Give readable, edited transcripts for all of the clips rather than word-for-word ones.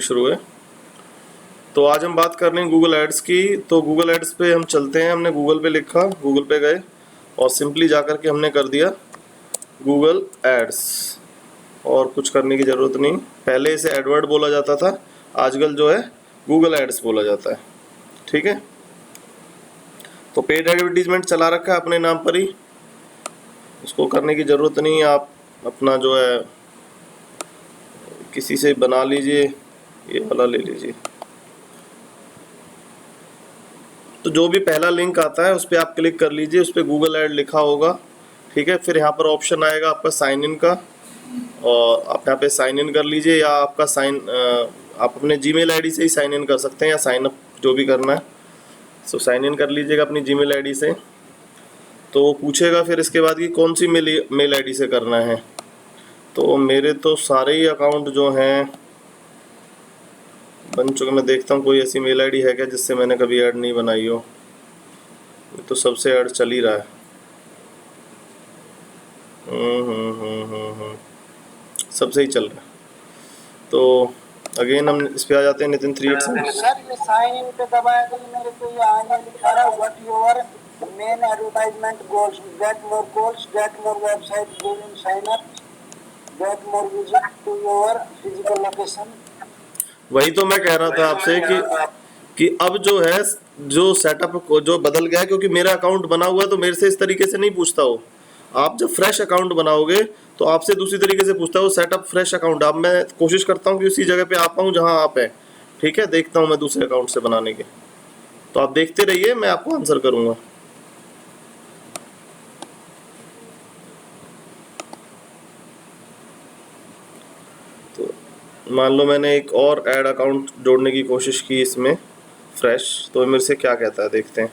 शुरू है। तो आज हम बात कर रहे हैं गूगल एड्स की। तो गूगल एड्स पे हम चलते हैं। हमने गूगल पे लिखा, गूगल पे गए और सिंपली जा कर के हमने कर दिया गूगल एड्स, और कुछ करने की ज़रूरत नहीं। पहले इसे एडवर्ड बोला जाता था, आजकल जो है गूगल एड्स बोला जाता है। ठीक है, तो पेड एडवर्टीजमेंट चला रखा है अपने नाम पर ही, उसको करने की ज़रूरत नहीं। आप अपना जो है किसी से बना लीजिए, ये वाला ले लीजिए। तो जो भी पहला लिंक आता है उस पर आप क्लिक कर लीजिए, उस पर गूगल ऐड लिखा होगा। ठीक है, फिर यहाँ पर ऑप्शन आएगा आपका साइन इन का, और आप यहाँ पे साइन इन कर लीजिए, या आपका आप अपने जीमेल आईडी से ही साइन इन कर सकते हैं, या साइन अप जो भी करना है। सो साइन इन कर लीजिएगा अपनी जीमेल आईडी से। तो वो पूछेगा फिर इसके बाद कि कौन सी मेल आईडी से करना है। तो मेरे तो सारे ही अकाउंट जो हैं बन चुके। मैं देखता हूँ कोई ऐसी मेल आईडी है क्या जिससे मैंने कभी ऐड नहीं बनाई हो। ये तो सबसे ऐड चल ही रहा है। सबसे ही चल रहा है। तो अगेन हम इस पे आ जाते हैं, नितिन 387। सर ये साइन इन पे दबाया तो मेरे को ये आगे लिखा रहा है what your main advertisement goals, get more website going sign up, get more visit to your physical location. वही तो मैं कह रहा था आपसे कि अब जो है, जो सेटअप जो बदल गया है, क्योंकि मेरा अकाउंट बना हुआ है तो मेरे से इस तरीके से नहीं पूछता हो। आप जब फ्रेश अकाउंट बनाओगे तो आपसे दूसरी तरीके से पूछता है वो सेटअप फ्रेश अकाउंट। अब मैं कोशिश करता हूँ कि उसी जगह पे आ पाऊँ जहाँ आप हैं। ठीक है, देखता हूँ मैं दूसरे अकाउंट से बनाने के। तो आप देखते रहिए, मैं आपको आंसर करूँगा। तो मान लो मैंने एक और ऐड अकाउंट जोड़ने की कोशिश की इसमें फ्रेश, तो मेरे से क्या कहता है देखते हैं।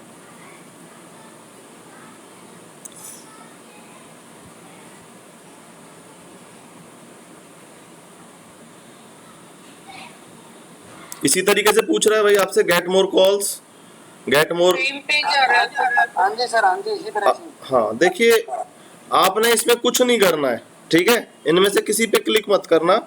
इसी तरीके से पूछ रहा है भाई आपसे, get more calls, get more. हाँ जी सर, हाँ जी, इसी तरह से। हाँ देखिए, आपने इसमें कुछ नहीं करना है। ठीक है, इनमें से किसी पे क्लिक मत करना,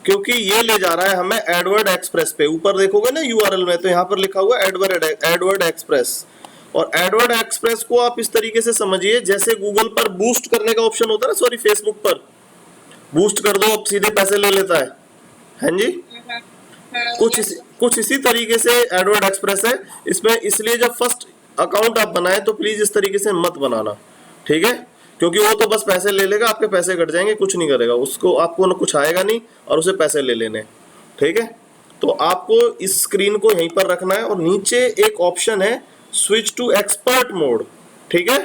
क्योंकि ये ले जा रहा है हमें एडवर्ड एक्सप्रेस पे। ऊपर देखोगे ना यूआरएल में, तो यहाँ पर लिखा हुआ है एडवर्ड एक्सप्रेस। और एडवर्ड एक्सप्रेस को आप इस तरीके से समझिए, जैसे गूगल पर बूस्ट करने का ऑप्शन होता है ना, सॉरी फेसबुक पर बूस्ट कर दो, अब सीधे पैसे ले लेता है। हैं जी, कुछ इसी तरीके से एडवर्ड एक्सप्रेस है इसमें। इसलिए जब फर्स्ट अकाउंट आप बनाए तो प्लीज इस तरीके से मत बनाना। ठीक है, क्योंकि वो तो बस पैसे ले लेगा, आपके पैसे कट जाएंगे, कुछ नहीं करेगा उसको, आपको ना कुछ आएगा नहीं, और उसे पैसे ले लेने। ठीक है, तो आपको इस स्क्रीन को यहीं पर रखना है, और नीचे एक ऑप्शन है स्विच टू एक्सपर्ट मोड। ठीक है,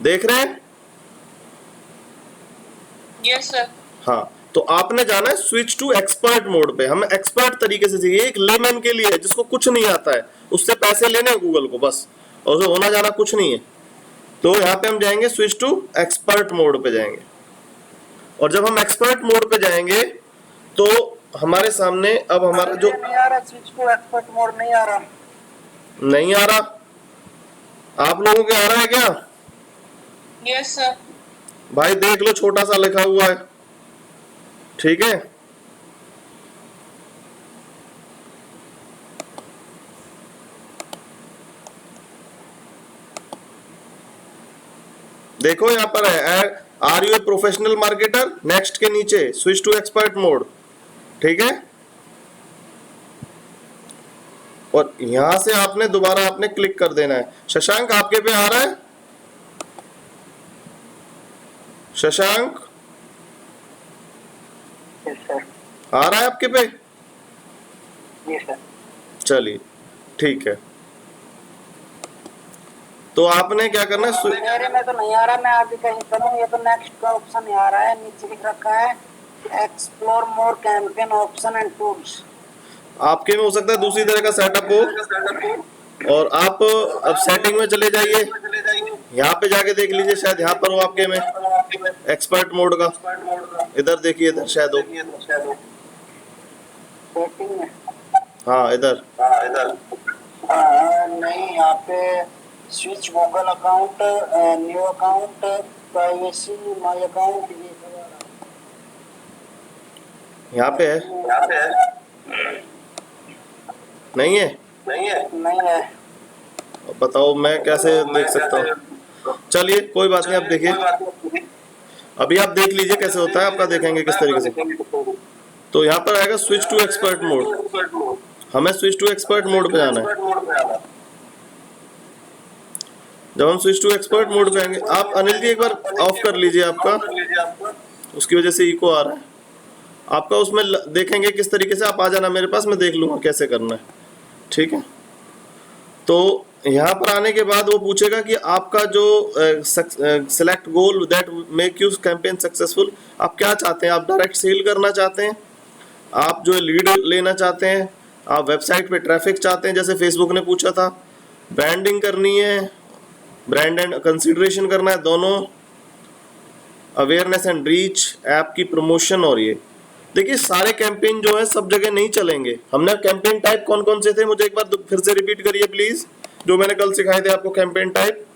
देख रहे हैं? Yes sir. हाँ, तो आपने जाना है स्विच टू एक्सपर्ट मोड पे। हम एक्सपर्ट तरीके से सीखे, एक लेमैन के लिए है जिसको कुछ नहीं आता है, उससे पैसे लेने हैं गूगल को बस, और उसे होना जाना कुछ नहीं है। तो यहाँ पे हम जाएंगे स्विच टू एक्सपर्ट मोड पे जाएंगे, और जब हम एक्सपर्ट मोड पे जाएंगे तो हमारे सामने अब हमारा जो नहीं आ रहा, स्विच टू एक्सपर्ट मोड नहीं आ रहा। नहीं आ रहा, आप लोगों के आ रहा है क्या? Yes sir. भाई देख लो, छोटा सा लिखा हुआ है। ठीक है, देखो यहाँ पर है, are you a professional marketer, next के नीचे स्विच टू एक्सपर्ट मोड। ठीक है, और यहां से आपने दोबारा आपने क्लिक कर देना है। शशांक आपके पे आ रहा है? शशांक आ रहा है आपके पे? चलिए ठीक है, तो आपने क्या करना है, मेरे में तो नहीं आ रहा, मैं आगे कहीं करूँ। ये तो नेक्स्ट का ऑप्शन आ रहा है, नीचे लिख रखा है explore more campaign option and tools. आपके में हो सकता है दूसरी तरह का सेटअप हो, और आप अब सेटिंग में चले जाइए, यहाँ पे जाके देख लीजिए, शायद यहाँ पर हो आपके में एक्सपर्ट मोड का। इधर देखिए, इधर शायद हो। हाँ इधर। नहीं, यहाँ पे switch Google account, new account, privacy, my account, ये यहाँ पे है, नहीं है? नहीं है। अब बताओ मैं कैसे देख सकता हूँ? चलिए कोई बात नहीं, आप देखिए, अभी आप देख लीजिए कैसे होता है, आपका देखेंगे किस तरीके से। तो यहाँ पर आएगा स्विच टू एक्सपर्ट मोड, हमें स्विच टू एक्सपर्ट मोड पे जाना है। जब हम स्विच टू एक्सपर्ट मोड पे आएंगे, आप अनिल जी एक बार ऑफ कर लीजिए, आपका उसकी वजह से इको आ रहा है आपका, उसमें देखेंगे किस तरीके से। आप आ जाना मेरे पास, मैं देख लूंगा कैसे करना है, ठीक है? तो यहाँ पर आने के बाद वो पूछेगा कि आपका जो select goal that make you campaign successful, आप क्या चाहते हैं? आप डायरेक्ट सेल करना चाहते हैं, आप जो है लीड लेना चाहते हैं, आप वेबसाइट पे ट्रैफिक चाहते हैं जैसे फेसबुक ने पूछा था, ब्रांडिंग करनी है, ब्रांड एंड कंसिडरेशन करना है, दोनों, अवेयरनेस एंड रीच, ऐप की प्रमोशन। और ये देखिए सारे कैंपेन जो है सब जगह नहीं चलेंगे। हमने कैंपेन टाइप कौन कौन से थे, मुझे एक बार फिर से रिपीट करिए प्लीज, जो मैंने कल सिखाए थे आपको। कैंपेन टाइप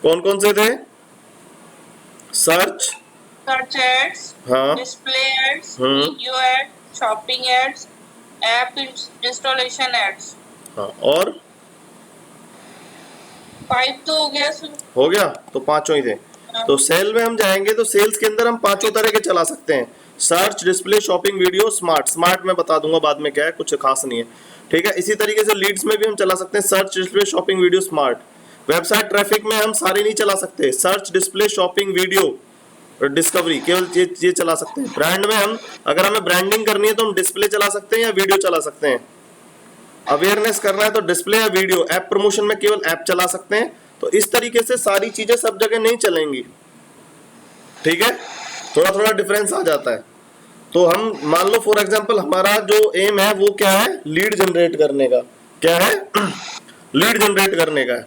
कौन कौन से थे? सर्च एड्स, हाँ, display ads, video ad, shopping ads, app installation ads. हाँ, और 5 तो हो गया सर। हो गया, तो पांचों ही थे। तो सेल में हम जाएंगे तो सेल्स के अंदर हम पांचों तरह के चला सकते हैं, search, display, shopping, video, smart. Smart में बता दूंगा बाद में क्या है, कुछ खास नहीं है, ठीक है? इसी तरीके से लीड्स में भी हम चला सकते हैं search, display, shopping, video, smart. Website traffic में हम सारे नहीं चला सकते, सर्च, डिस्प्ले, शॉपिंग, वीडियो और डिस्कवरी, केवल ये चला सकते हैं। ब्रांड में हम, अगर हमें ब्रांडिंग करनी है तो हम डिस्प्ले चला सकते हैं या वीडियो चला सकते हैं। अवेयरनेस करना है तो डिस्प्ले या वीडियो। ऐप प्रमोशन में केवल ऐप चला सकते हैं। तो इस तरीके से सारी चीजें सब जगह नहीं चलेंगी, ठीक है? थोड़ा थोड़ा डिफरेंस आ जाता है। तो हम मान लो फॉर एग्जांपल हमारा जो एम है वो क्या है, लीड जनरेट करने का। क्या है? लीड जनरेट करने का है।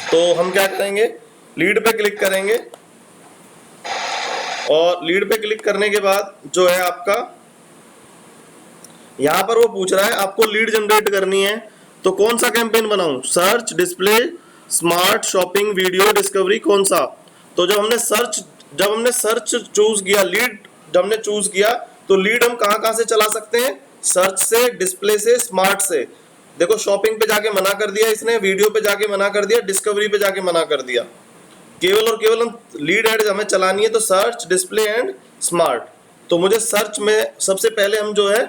तो हम क्या करेंगे, लीड पे क्लिक करेंगे और लीड पे क्लिक करने के बाद जो है आपका यहां पर वो पूछ रहा है आपको लीड जनरेट करनी है तो कौन सा कैंपेन बनाऊं, search, display, smart, shopping, video, discovery, कौन सा? तो जब हमने सर्च चूज किया, लीड जब हमने चूज किया तो लीड हम कहां से चला सकते हैं, सर्च से, डिस्प्ले से, स्मार्ट से। देखो शॉपिंग पे जाके मना कर दिया इसने, वीडियो पे जाके मना कर दिया, डिस्कवरी पे जाके मना कर दिया। केवल और केवल हम लीड एड हमें चलानी है तो सर्च, डिस्प्ले एंड स्मार्ट। तो मुझे सर्च में सबसे पहले हम जो है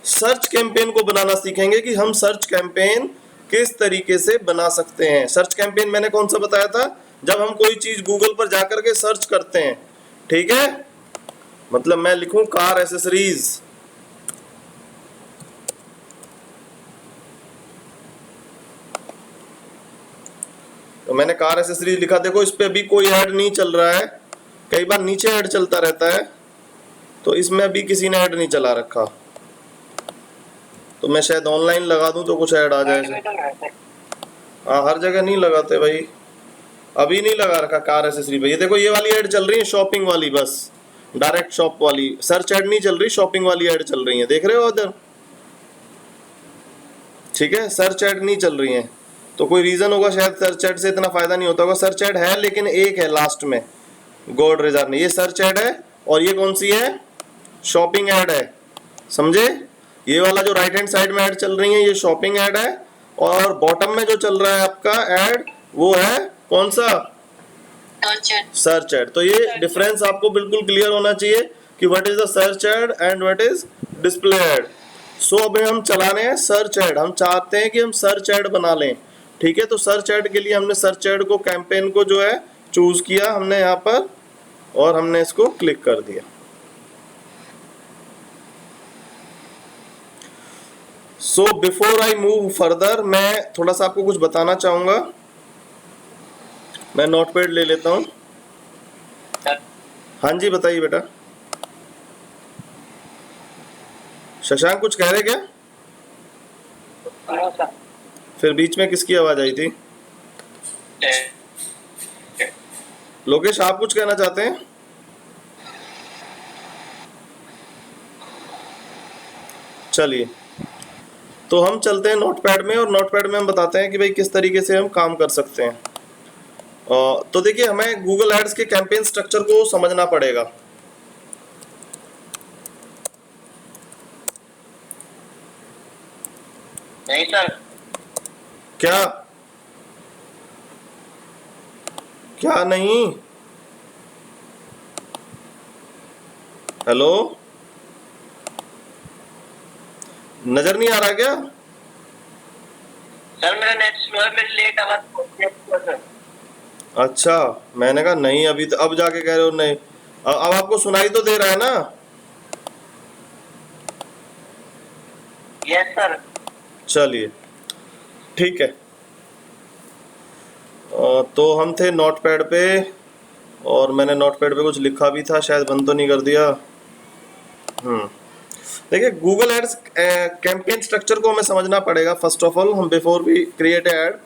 सर्च कैंपेन को बनाना सीखेंगे कि हम सर्च कैंपेन किस तरीके से बना सकते हैं। सर्च कैंपेन मैंने कौन सा बताया था, जब हम कोई चीज गूगल पर जाकर के सर्च करते हैं, ठीक है? मतलब मैं लिखूं कार एसेसरीज, तो मैंने कार एसेसरीज लिखा। देखो इस पे अभी कोई ऐड नहीं चल रहा है, कई बार नीचे ऐड चलता रहता है, तो इसमें अभी किसी ने ऐड नहीं चला रखा। तो मैं शायद ऑनलाइन लगा दूं तो कुछ ऐड आ जाए। हाँ, हर जगह नहीं लगाते भाई, अभी नहीं लगा रखा कार एसेसरी पे। ये देखो ये वाली ऐड चल रही है, शॉपिंग वाली, बस डायरेक्ट शॉप वाली। सर्च ऐड नहीं चल रही, शॉपिंग वाली ऐड चल रही है, देख रहे हो उधर, ठीक है? सर्च ऐड नहीं चल रही है तो कोई रीजन होगा, शायद सर्च ऐड से इतना फायदा नहीं होता होगा। सर्च ऐड है लेकिन एक है लास्ट में, गोल्ड रिजर्व ने, ये सर्च ऐड है और ये कौन सी है, शॉपिंग ऐड है, समझे? ये वाला जो राइट हैंड साइड में ऐड चल रही है ये शॉपिंग ऐड है, और बॉटम में जो चल रहा है आपका ऐड वो है कौन सा, सर्च ऐड। तो ये डिफरेंस आपको बिल्कुल क्लियर होना चाहिए कि what is the search ad and what is display ad. So अभी हम चलाने हैं सर्च ऐड, हम चाहते हैं कि हम सर्च ऐड बना लें, ठीक है? तो सर्च ऐड के लिए हमने सर्च ऐड को, कैंपेन को जो है चूज किया हमने यहाँ पर और हमने इसको क्लिक कर दिया। So before I move further, मैं थोड़ा सा आपको कुछ बताना चाहूंगा। मैं नोटपैड ले लेता हूं। हाँ जी बताइए बेटा। शशांक कुछ कह रहे क्या? फिर बीच में किसकी आवाज आई थी? लोकेश आप कुछ कहना चाहते हैं? चलिए तो हम चलते हैं नोटपैड में, और नोटपैड में हम बताते हैं कि भाई किस तरीके से हम काम कर सकते हैं। तो देखिए हमें गूगल एड्स के कैंपेन स्ट्रक्चर को समझना पड़ेगा। नहीं सर। क्या क्या नहीं? हेलो, नजर नहीं आ रहा क्या? सर मेरा नेट स्लो है, मेरी लेट आवाज सर। अच्छा, मैंने कहा नहीं, अभी तो अब जाके कह रहे हो नहीं। अब आपको सुनाई तो दे रहा है ना? Yes sir. चलिए ठीक है। तो हम थे नोटपैड पे, और मैंने नोटपैड पे कुछ लिखा भी था, शायद बंद तो नहीं कर दिया। देखिए, गूगल एड्स कैंपेन स्ट्रक्चर को हमें समझना पड़ेगा फर्स्ट ऑफ ऑल, हम बिफोर वी क्रिएट एड।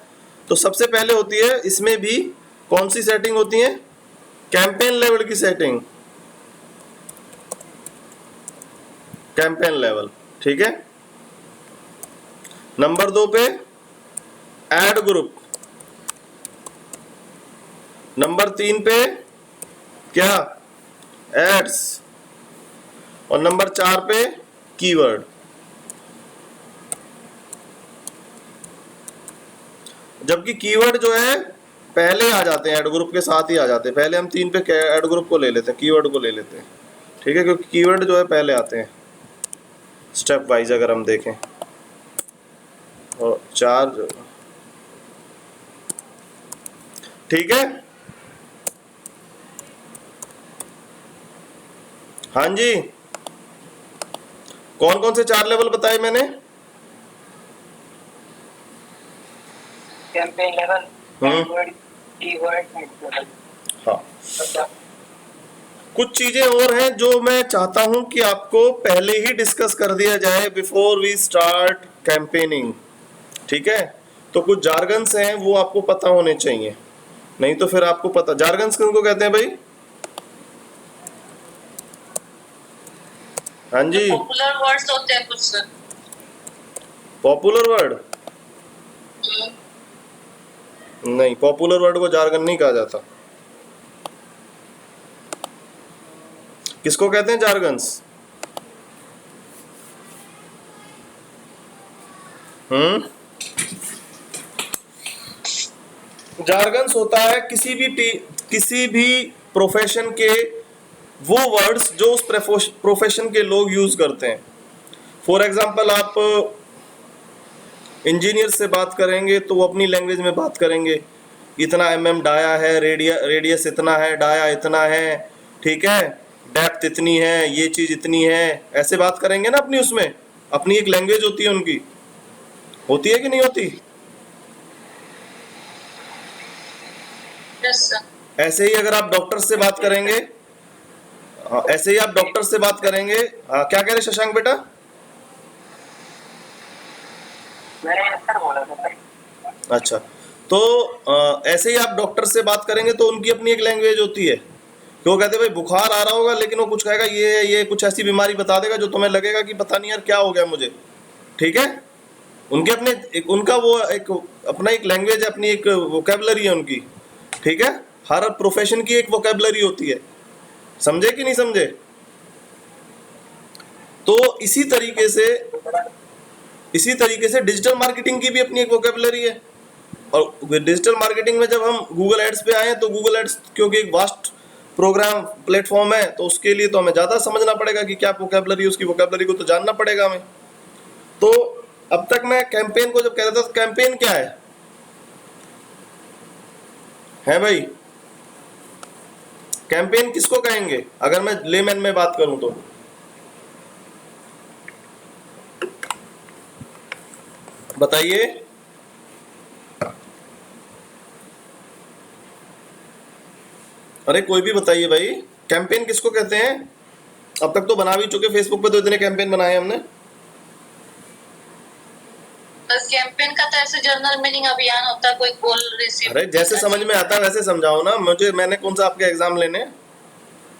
तो सबसे पहले होती है इसमें भी कौन सी सेटिंग होती है? कैंपेन लेवल की सेटिंग, कैंपेन लेवल, ठीक है। नंबर 2 पे एड ग्रुप, नंबर 3 पे क्या? एड्स, और नंबर 4 पे कीवर्ड। जबकि कीवर्ड जो है पहले आ जाते हैं, ऐड ग्रुप के साथ ही आ जाते हैं। पहले हम 3 पे ऐड ग्रुप को ले लेते हैं, कीवर्ड को ले लेते हैं, ठीक है, क्योंकि कीवर्ड जो है पहले आते हैं स्टेप वाइज अगर हम देखें। और 4, ठीक है। हाँ जी, कौन कौन से 4 लेवल बताए मैंने? कैंपेन लेवल, कीवर्ड, हाँ, कुछ चीजें और हैं जो मैं चाहता हूं कि आपको पहले ही डिस्कस कर दिया जाए बिफोर वी स्टार्ट कैंपेनिंग, ठीक है। तो कुछ जार्गन्स हैं वो आपको पता होने चाहिए, नहीं तो फिर आपको पता, जार्गन्स किनको कहते हैं भाई? हाँ जी, पॉपुलर वर्ड्स होते हैं कुछ सर। पॉपुलर वर्ड नहीं, पॉपुलर वर्ड को जार्गन नहीं कहा जाता। किसको कहते हैं जार्गन्स? जार्गन्स होता है किसी भी प्रोफेशन के वो वर्ड्स जो उस प्रोफेशन के लोग यूज करते हैं। फॉर एग्जांपल, आप इंजीनियर से बात करेंगे तो वो अपनी लैंग्वेज में बात करेंगे, इतना डाया है, रेडियस इतना है, डाया इतना है, ठीक है, डेप्थ इतनी है, ये चीज इतनी है, ऐसे बात करेंगे ना अपनी, उसमें अपनी एक लैंग्वेज होती है उनकी, होती है कि नहीं होती? Yes sir. ऐसे ही अगर आप डॉक्टर से बात करेंगे, ऐसे ही आप डॉक्टर से बात करेंगे, क्या कह रहे शशांक बेटा? मैंने सर बोला था सर। अच्छा, तो ऐसे ही आप डॉक्टर से बात करेंगे तो उनकी अपनी एक लैंग्वेज होती है, कि वो कहते हैं भाई बुखार आ रहा होगा, लेकिन वो कुछ कहेगा ये कुछ ऐसी बीमारी बता देगा जो तुम्हें लगेगा कि पता नहीं यार क्या हो गया मुझे, ठीक है। उनके अपने उनका वो एक अपना एक लैंग्वेज है, अपनी एक वोकेबलरी है उनकी, ठीक है। हर प्रोफेशन की एक वोकेबलरी होती है, समझे कि नहीं समझे? तो इसी तरीके से डिजिटल मार्केटिंग की भी अपनी एक वोकेबलरी है। और डिजिटल मार्केटिंग में जब हम गूगल एड्स पे आए, तो गूगल एड्स क्योंकि एक वास्ट प्रोग्राम प्लेटफॉर्म है, तो उसके लिए तो हमें ज़्यादा समझना पड़ेगा कि क्या वोकेबलरी, उसकी वोकेबलरी को तो जानना पड़ेगा हमें। तो अब तक मैं कैंपेन को जब कह रहा था, तो कैंपेन क्या है भाई? कैंपेन किसको कहेंगे अगर मैं लेमैन में बात करूं तो? बताइए। अरे कोई भी बताइए भाई, कैंपेन किसको कहते हैं? अब तक तो बना भी चुके, फेसबुक पे तो इतने कैंपेन बनाए हमने। बस कैंपेन का तो ऐसे जनरल मीनिंग अभियान होता है, कोई गोल रिसीव। अरे जैसे समझ में आता है वैसे समझाओ ना मुझे, मैंने कौन सा आपके एग्जाम लेने,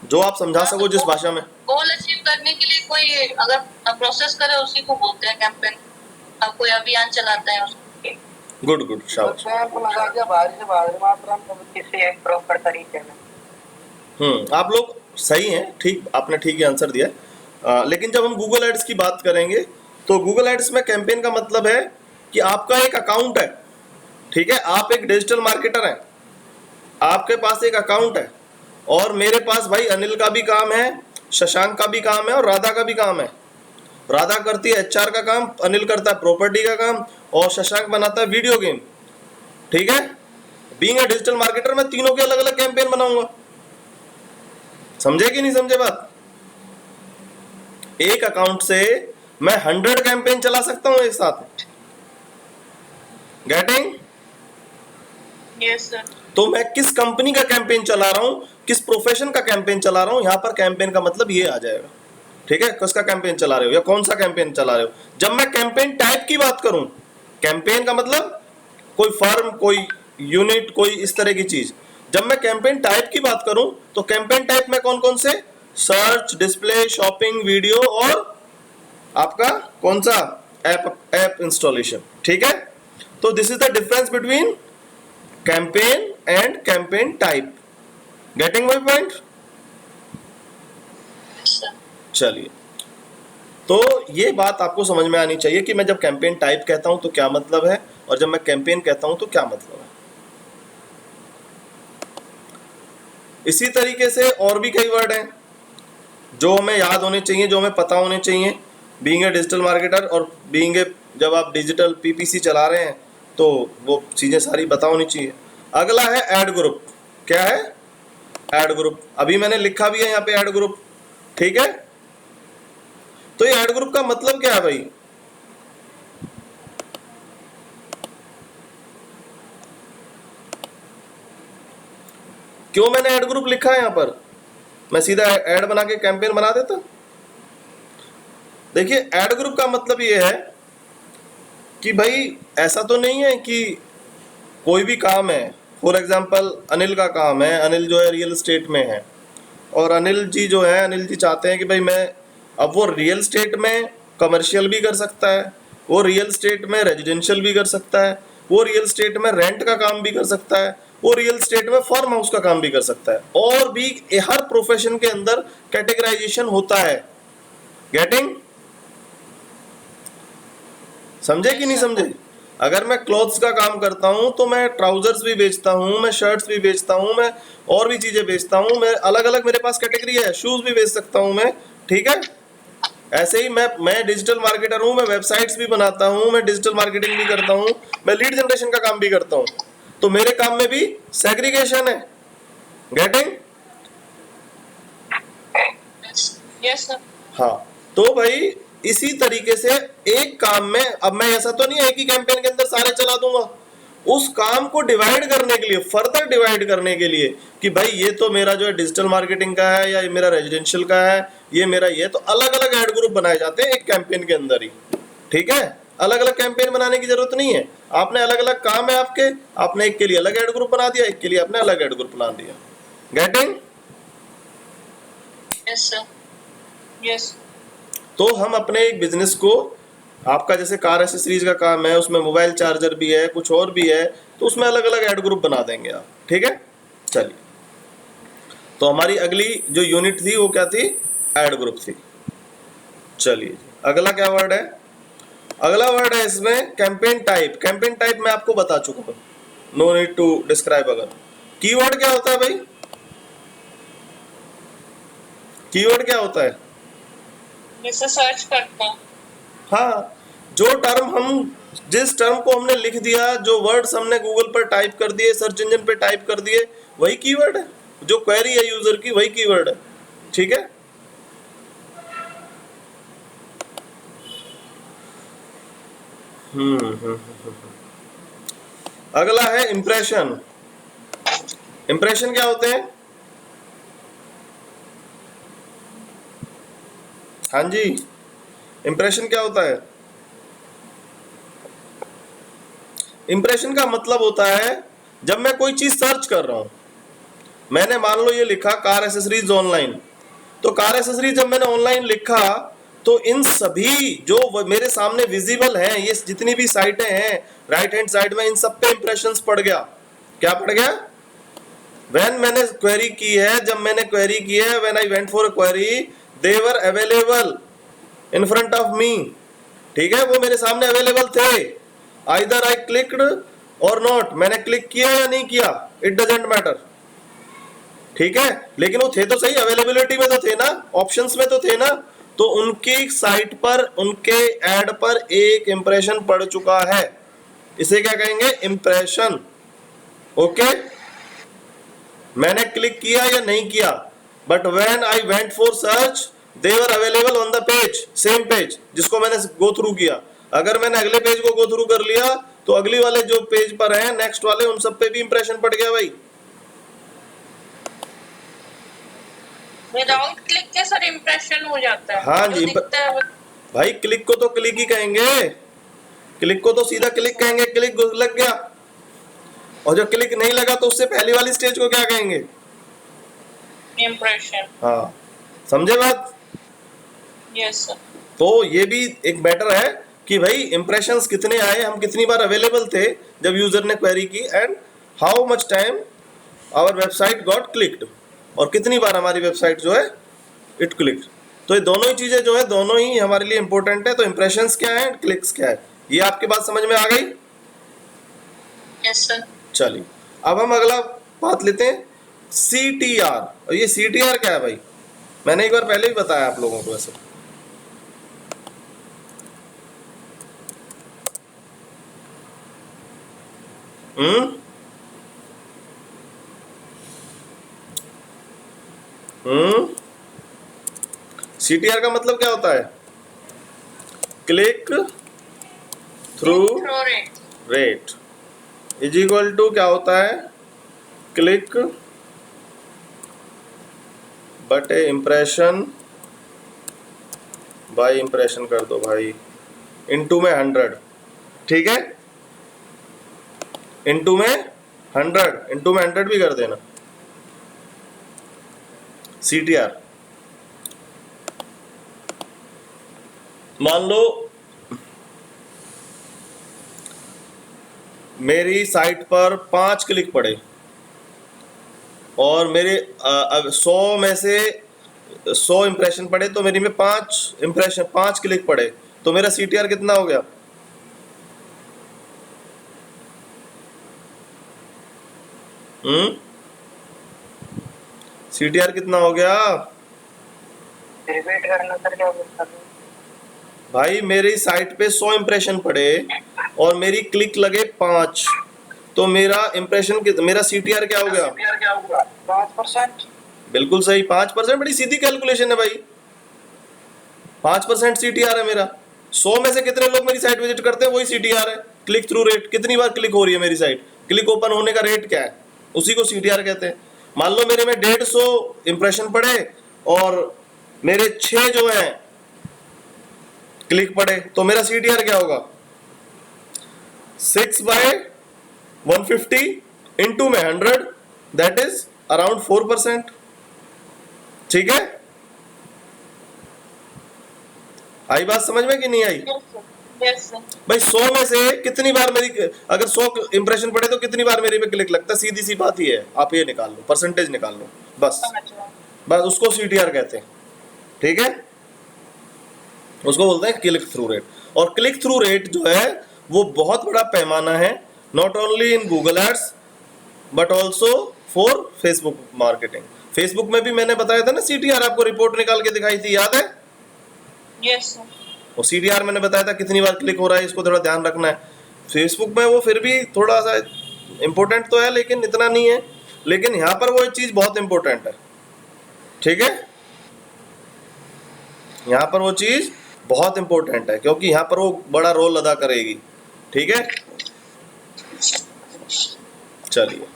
जो आप समझा सको जिस भाषा में। गोल अचीव करने के लिए कोई अगर प्रोसेस करे उसी को बोलते हैं कैंपेन। अब कोई अभियान चलाता है उसके। गुड गुड, शाबाश। कैंप लगा के भारी से भारी मात्रा में किसी एक प्रॉपर तरीके में। आप लोग सही हैं, ठीक, आपने ठीक ही आंसर दिया। लेकिन जब हम गूगल एड्स की बात करेंगे, तो गूगल एड्स में कैंपेन का मतलब है कि आपका एक अकाउंट है, ठीक है, आप एक डिजिटल मार्केटर हैं, आपके पास एक अकाउंट है, और मेरे पास भाई अनिल का भी काम है, शशांक का भी काम है, और राधा का भी काम है। राधा करती है एचआर का काम, अनिल करता है प्रॉपर्टी का काम, और शशांक बनाता है वीडियो गेम, ठीक है। बीइंग अ डिजिटल मार्केटर मैं तीनों के अलग अलग कैंपेन बनाऊंगा। समझे कि नहीं समझे बात? एक अकाउंट से मैं 100 कैंपेन चला सकता हूं एक साथ। गेटिंग? Yes sir. तो मैं किस कंपनी का कैंपेन चला रहा हूं, किस प्रोफेशन का कैंपेन चला रहा हूं, यहां पर कैंपेन का मतलब ये आ जाएगा, ठीक है। किसका कैंपेन चला रहे हो या कौन सा कैंपेन चला रहे हो। जब मैं कैंपेन टाइप की बात करूं, कैंपेन का मतलब कोई फर्म, कोई यूनिट, कोई इस तरह की चीज। जब मैं कैंपेन टाइप की बात करूं तो कैंपेन टाइप में कौन कौन से, सर्च, डिस्प्ले, शॉपिंग, वीडियो, और आपका कौन सा, ऐप इंस्टॉलेशन, ठीक है। तो this is the difference between campaign and campaign type. Getting my point? चलिए, तो ये बात आपको समझ में आनी चाहिए कि मैं जब कैंपेन टाइप कहता हूं तो क्या मतलब है, और जब मैं कैंपेन कहता हूं तो क्या मतलब है। इसी तरीके से और भी कई वर्ड हैं जो हमें याद होने चाहिए, जो हमें पता होने चाहिए बीइंग ए डिजिटल मार्केटर, और बीइंग ए, जब आप डिजिटल पीपीसी चला रहे हैं तो वो चीजें सारी पता होनी चाहिए। अगला है ऐड ग्रुप। क्या है? Add group. अभी मैंने लिखा भी है यहाँ पे ऐड ग्रुप, ठीक है। तो ये ऐड ग्रुप का मतलब क्या है भाई? क्यों मैंने ऐड ग्रुप लिखा है यहां पर? मैं सीधा ऐड बना के कैंपेन बना देता। देखिए, ऐड ग्रुप का मतलब ये है कि भाई ऐसा तो नहीं है कि कोई भी काम है, फॉर एग्जांपल अनिल का काम है, अनिल जो है रियल एस्टेट में है, और अनिल जी जो है, अनिल जी चाहते हैं कि भाई मैं, अब वो रियल एस्टेट में कमर्शियल भी कर सकता है, वो रियल एस्टेट में रेजिडेंशियल भी कर सकता है, वो रियल एस्टेट में रेंट का काम भी कर सकता है, वो रियल एस्टेट में फार्म हाउस का काम भी कर सकता है, और भी हर प्रोफेशन के अंदर कैटेगराइजेशन होता है। गेटिंग? समझे कि नहीं समझे? अगर मैं क्लॉथ्स का काम करता हूं तो मैं ट्राउजर्स भी बेचता हूं, मैं शर्ट्स भी बेचता हूं, मैं और भी चीजें बेचता हूं, मैं अलग अलग मेरे पास कैटेगरी है, शूज भी बेच सकता हूं मैं, ठीक है। ऐसे ही मैं डिजिटल मार्केटर हूं, मैं वेबसाइट्स भी बनाता हूं, मैं डिजिटल मार्केटिंग भी करता हूं, मैं लीड जनरेशन का काम भी करता हूं, तो मेरे काम में भी सेग्रीगेशन है। गेटिंग? Yes sir. हाँ, तो भाई इसी तरीके से एक काम में, अब मैं ऐसा तो नहीं है एक ही कैंपेन के अंदर सारे चला दूंगा, उस काम को डिवाइड करने के लिए, फर्दर डिवाइड करने के लिए कि भाई ये तो मेरा जो है डिजिटल मार्केटिंग का है, या ये मेरा रेजिडेंशियल का है, ये मेरा ये, तो अलग अलग ऐड ग्रुप बनाए जाते हैं एक कैंपेन के अंदर ही, ठीक है। अलग अलग कैंपेन बनाने की जरूरत नहीं है, आपने अलग अलग काम है आपके, आपने एक के लिए अलग ऐड ग्रुप बना दिया, एक के लिए आपने अलग ऐड ग्रुप बना दिया। गेटिंग? Yes sir. यस। तो हम अपने एक बिजनेस को, आपका जैसे कार एसेसरीज का काम है, उसमें मोबाइल चार्जर भी है, कुछ और भी है, तो उसमें अलग अलग ऐड ग्रुप बना देंगे आप, ठीक है। चलिए, तो हमारी अगली जो यूनिट थी वो क्या थी? ऐड ग्रुप थी। चलिए, अगला क्या वर्ड है? अगला वर्ड है इसमें कैंपेन टाइप। कैंपेन टाइप मैं आपको बता चुका हूं, नो नीड टू डिस्क्राइब। अगर कीवर्ड क्या होता है भाई? कीवर्ड क्या होता है? जिसे सर्च करते हैं। हाँ, जो टर्म हम, जिस टर्म को हमने लिख दिया, जो वर्ड्स हमने गूगल पर टाइप कर दिए, सर्च इंजन पे टाइप कर दिए, वही कीवर्ड है। जो क्वेरी है यूजर की, वही कीवर्ड है, ठीक है। अगला है इंप्रेशन। इंप्रेशन क्या होते हैं? हाँ जी, इंप्रेशन क्या होता है? इंप्रेशन का मतलब होता है जब मैं कोई चीज सर्च कर रहा हूं, मैंने मान लो ये लिखा कार एसेसरीज ऑनलाइन, तो कार एसेसरीज जब मैंने ऑनलाइन लिखा तो इन सभी जो मेरे सामने विजिबल हैं, ये जितनी भी साइटें हैं राइट हैंड साइड में, इन सब पे इंप्रेशंस पड़ गया। क्या पड़ गया? व्हेन मैंने क्वेरी की है, जब मैंने क्वेरी की है, when I went for a query, they were available in front of me, ठीक है, वो मेरे सामने अवेलेबल थे। आइदर आई क्लिक्ड और नॉट, मैंने क्लिक किया या नहीं किया, इट डजेंट मैटर, ठीक है। लेकिन वो थे तो सही, अवेलेबिलिटी में तो थे ना, ऑप्शंस में तो थे ना। तो उनकी साइट पर, उनके एड पर एक इंप्रेशन पड़ चुका है, इसे क्या कहेंगे, इंप्रेशन। ओके, मैंने क्लिक किया या नहीं किया, but when I went for search they were available on the page, same page जिसको मैंने गो थ्रू किया। अगर मैंने अगले पेज को गो थ्रू कर लिया तो अगली वाले जो पेज पर हैं नेक्स्ट वाले, उन सब पे भी इंप्रेशन पड़ गया भाई। विदाउट क्लिक के सर इम्प्रेशन हो जाता है। हाँ जो जी, दिखता है भाई क्लिक को तो क्लिक ही कहेंगे, क्लिक को तो सीधा क्लिक कहेंगे, क्लिक लग गया। और जो क्लिक नहीं लगा तो उससे पहली वाली स्टेज को क्या कहेंगे, इम्प्रेशन। हाँ, समझे बात। Yes sir. तो ये भी एक मैटर है कि भाई इंप्रेशंस कितने आए, हम कितनी बार अवेलेबल थे जब यूजर ने क्वेरी की, and how much time our website got clicked, और कितनी बार हमारी वेबसाइट जो है इट क्लिक्ड। तो ये दोनों ही चीजें जो है, दोनों ही हमारे लिए इंपॉर्टेंट है। तो इंप्रेशंस क्या है, क्लिक्स क्या है, ये आपकी बात समझ में आ गई। Yes sir. चलिए अब हम अगला बात लेते हैं, CTR। और ये CTR क्या है भाई, मैंने एक बार पहले ही बताया आप लोगों को ऐसे। हम्म CTR का मतलब क्या होता है, click through rate is equal to क्या होता है, क्लिक बटे इंप्रेशन बाय इंप्रेशन कर दो भाई, इनटू में 100, ठीक है, इनटू में 100, इनटू में 100 भी कर देना। CTR मान लो मेरी साइट पर 5 क्लिक पड़े और मेरे 100 में से 100 इंप्रेशन पड़े, तो मेरी में 5 क्लिक पड़े, तो मेरा CTR कितना हो गया, CTR कितना हो गया रिपीट करना सर, क्या बोलता हूँ? भाई। मेरी साइट पे 100 इंप्रेशन पड़े और मेरी क्लिक लगे 5, तो मेरा इंप्रेशन मेरा CTR क्या हो गया, 5%। बिल्कुल सही, 5%। बड़ी सीधी कैलकुलेशन है भाई, 5% CTR है मेरा। 100 में से कितने लोग मेरी साइट विजिट करते हैं, वही CTR है। क्लिक थ्रू रेट, कितनी बार क्लिक हो रही है मेरी साइट, क्लिक ओपन होने का रेट क्या है, उसी को CTR कहते हैं। मान लो मेरे में 150 इंप्रेशन पड़े और मेरे 6 जो हैं क्लिक पड़े, तो मेरा CTR क्या होगा, 6/150 इंटू में 100, दैट इज अराउंड 4%, ठीक है। आई बात समझ में कि नहीं आई। Yes sir. भाई 100 में से कितनी बार मेरी, अगर 100 इंप्रेशन पड़े तो कितनी बार मेरे पे क्लिक लगता है, सीधी सी बात ही है, आप ये निकाल लो, परसेंटेज निकाल लो, बस बस उसको CTR कहते हैं, ठीक है। उसको बोलते हैं क्लिक थ्रू रेट। और क्लिक थ्रू रेट जो है वो बहुत बड़ा पैमाना है, not only in Google ads but also for Facebook marketing. Facebook में भी मैंने बताया था ना CTR, आपको रिपोर्ट निकाल के दिखाई थी, याद है। Yes sir. और CTR मैंने बताया था कितनी बार क्लिक हो रहा है, इसको थोड़ा ध्यान रखना है। फेसबुक में वो फिर भी थोड़ा सा इंपॉर्टेंट तो है लेकिन इतना नहीं है, लेकिन यहाँ पर वो एक चीज बहुत इंपॉर्टेंट है, ठीक है। यहाँ पर वो चीज बहुत इंपॉर्टेंट है क्योंकि यहाँ पर वो बड़ा रोल अदा करेगी, ठीक है। चलिए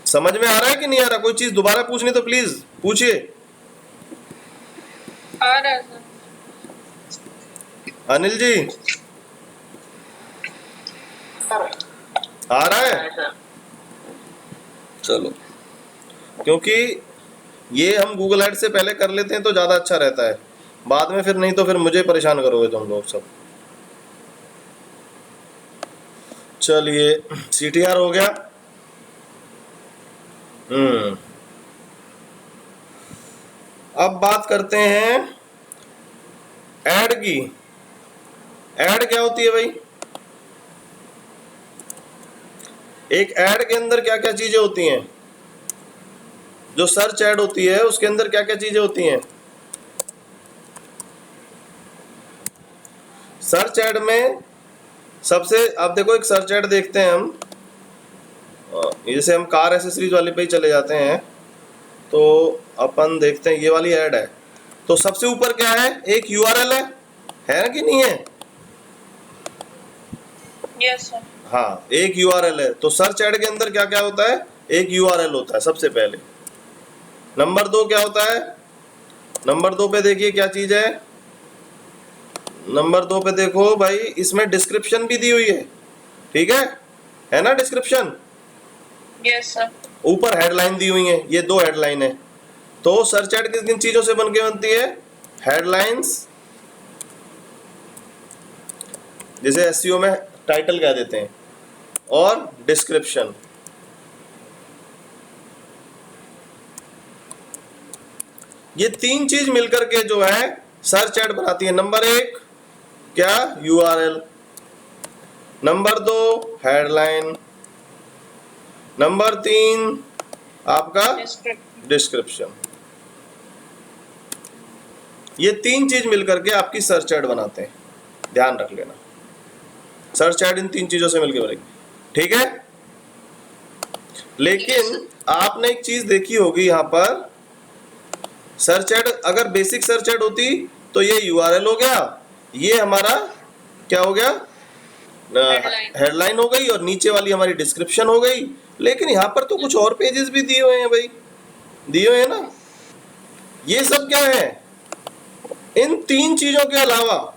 समझ में आ रहा है कि नहीं आ रहा, कोई चीज दोबारा पूछनी तो प्लीज पूछिए। आ रहा है सर। अनिल जी आ रहा है, चलो, क्योंकि ये हम गूगल एड से पहले कर लेते हैं तो ज्यादा अच्छा रहता है, बाद में फिर नहीं तो फिर मुझे परेशान करोगे तुम लोग सब। चलिए CTR हो गया। अब बात करते हैं ऐड की, ऐड क्या होती है भाई? एक ऐड के अंदर क्या क्या चीजें होती हैं? जो सर्च ऐड होती है उसके अंदर क्या क्या चीजें होती हैं? सर्च ऐड में सबसे, आप देखो एक सर्च ऐड देखते हैं हम, जैसे हम कार एसेसरीज वाले पे ही चले जाते हैं तो अपन देखते हैं ये वाली ऐड है, तो सबसे ऊपर क्या है? एक यूआरएल है ना कि नहीं है? Yes sir. हाँ, एक यूआरएल है। तो सर्च ऐड के अंदर क्या क्या होता है? एक यूआरएल होता है सबसे पहले। नंबर 2 क्या होता है? नंबर 2 पे देखिए क्या चीज है। नंबर 2 पे देखो भाई, इसमें डिस्क्रिप्शन भी दी हुई है, ठीक है ना? Description, yes sir. ऊपर हेडलाइन दी हुई है, ये 2 हेडलाइन है। तो सर्च ऐड किन किन चीजों से बन के बनती है? हेडलाइंस, जिसे एसईओ में टाइटल कह देते हैं, और डिस्क्रिप्शन। ये 3 चीज मिलकर के जो है सर्च ऐड बनाती है। नंबर 1 क्या? यूआरएल। Number 2 headline. नंबर 3 आपका डिस्क्रिप्शन। ये 3 चीज मिलकर के आपकी सर्च ऐड बनाते हैं, ध्यान रख लेना। सर्च ऐड इन 3 चीजों से मिलकर बनेगी, ठीक है? लेकिन आपने एक चीज देखी होगी यहां पर, सर्च ऐड अगर बेसिक सर्च ऐड होती तो ये यूआरएल हो गया, ये हमारा क्या हो गया? हेडलाइन हो गई, और नीचे वाली हमारी डिस्क्रिप्शन हो गई। लेकिन यहाँ पर तो कुछ और पेजेस भी दिए हुए हैं भाई, दिए हुए हैं ना। ये सब क्या है? इन 3 चीजों के अलावा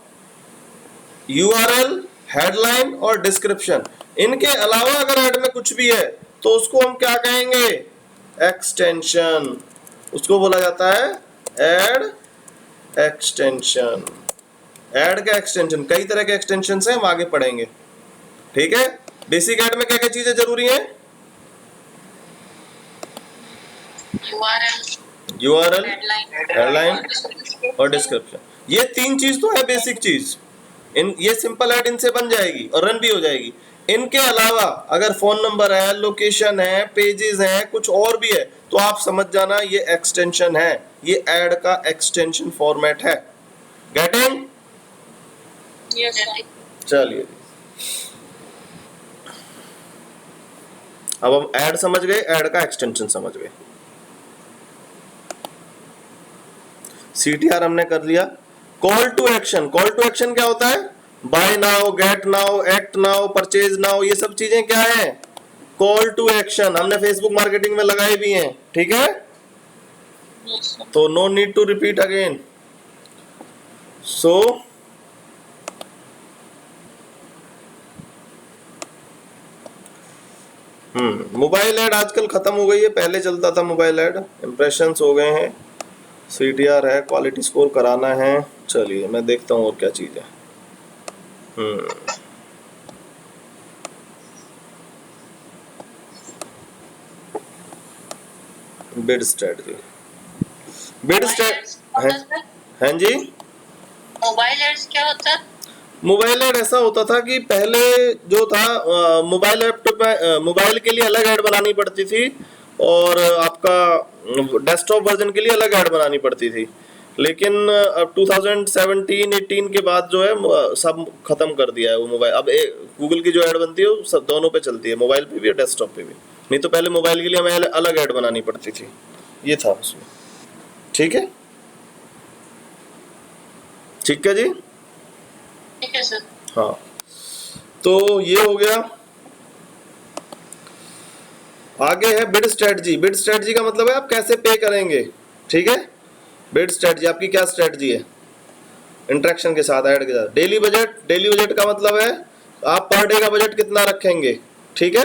यूआरएल, हेडलाइन और डिस्क्रिप्शन, इनके अलावा अगर ऐड में कुछ भी है तो उसको हम क्या कहेंगे? एक्सटेंशन। उसको बोला जाता है ऐड एक्सटेंशन। ऐड का एक्सटेंशन, कई तरह के एक्सटेंशन हैं, हम आगे पढ़ेंगे, ठीक है? बेसिक ऐड में क्या क्या चीजें जरूरी हैं? यूआरएल, हेडलाइन और डिस्क्रिप्शन। ये 3 चीज तो है बेसिक चीज। ये सिंपल ऐड इनसे बन जाएगी और रन भी हो जाएगी। इनके अलावा अगर फोन नंबर है, लोकेशन है, पेजेस हैं, कुछ और भी है, तो आप समझ जाना ये एक्सटेंशन है, ये ऐड का एक्सटेंशन फॉर्मेट है। गेटिंग? चलिए, अब हम ऐड समझ गए, ऐड का एक्सटेंशन समझ गए। सीटीआर हमने कर लिया। Call to action, call to action क्या होता है? Buy now, get now, act now, purchase now, ये सब चीजें क्या है? Call to action. हमने फेसबुक मार्केटिंग में लगाए भी हैं, ठीक है? तो no need to repeat again. So mobile ad आजकल खत्म हो गई है, पहले चलता था मोबाइल ऐड। इंप्रेशंस हो गए हैं, सीटीआर है, क्वालिटी स्कोर कराना है। चलिए मैं देखता हूँ और क्या चीज है। बिड स्ट्रेटजी, बिड स्ट्रेटजी, हाँ जी। मोबाइल एड्स क्या होता है? मोबाइल ऐड ऐसा होता था कि पहले जो था, मोबाइल लैपटॉप में मोबाइल के लिए अलग ऐड बनानी पड़ती थी, और आपका डेस्कटॉप वर्जन के लिए अलग ऐड बनानी पड़ती थी। लेकिन अब 2017-18 के बाद जो है सब खत्म कर दिया है वो मोबाइल। अब गूगल की जो ऐड बनती है वो सब दोनों पे चलती है, मोबाइल पे भी और डेस्कटॉप पे भी। नहीं तो पहले मोबाइल के लिए हमें अलग ऐड बनानी पड़ती थी, ये था उसमें, ठीक है? ठीक है जी, ठीक है सर। हाँ। तो ये हो गया। आगे है बिड स्ट्रेटजी। बिड स्ट्रेटजी का मतलब है आप कैसे पे करेंगे, ठीक है? बिड स्ट्रेटजी आपकी क्या स्ट्रेटजी है इंटरेक्शन के साथ, ऐड के साथ? डेली बजट, डेली बजट का मतलब है आप पर डे का बजट कितना रखेंगे, ठीक है?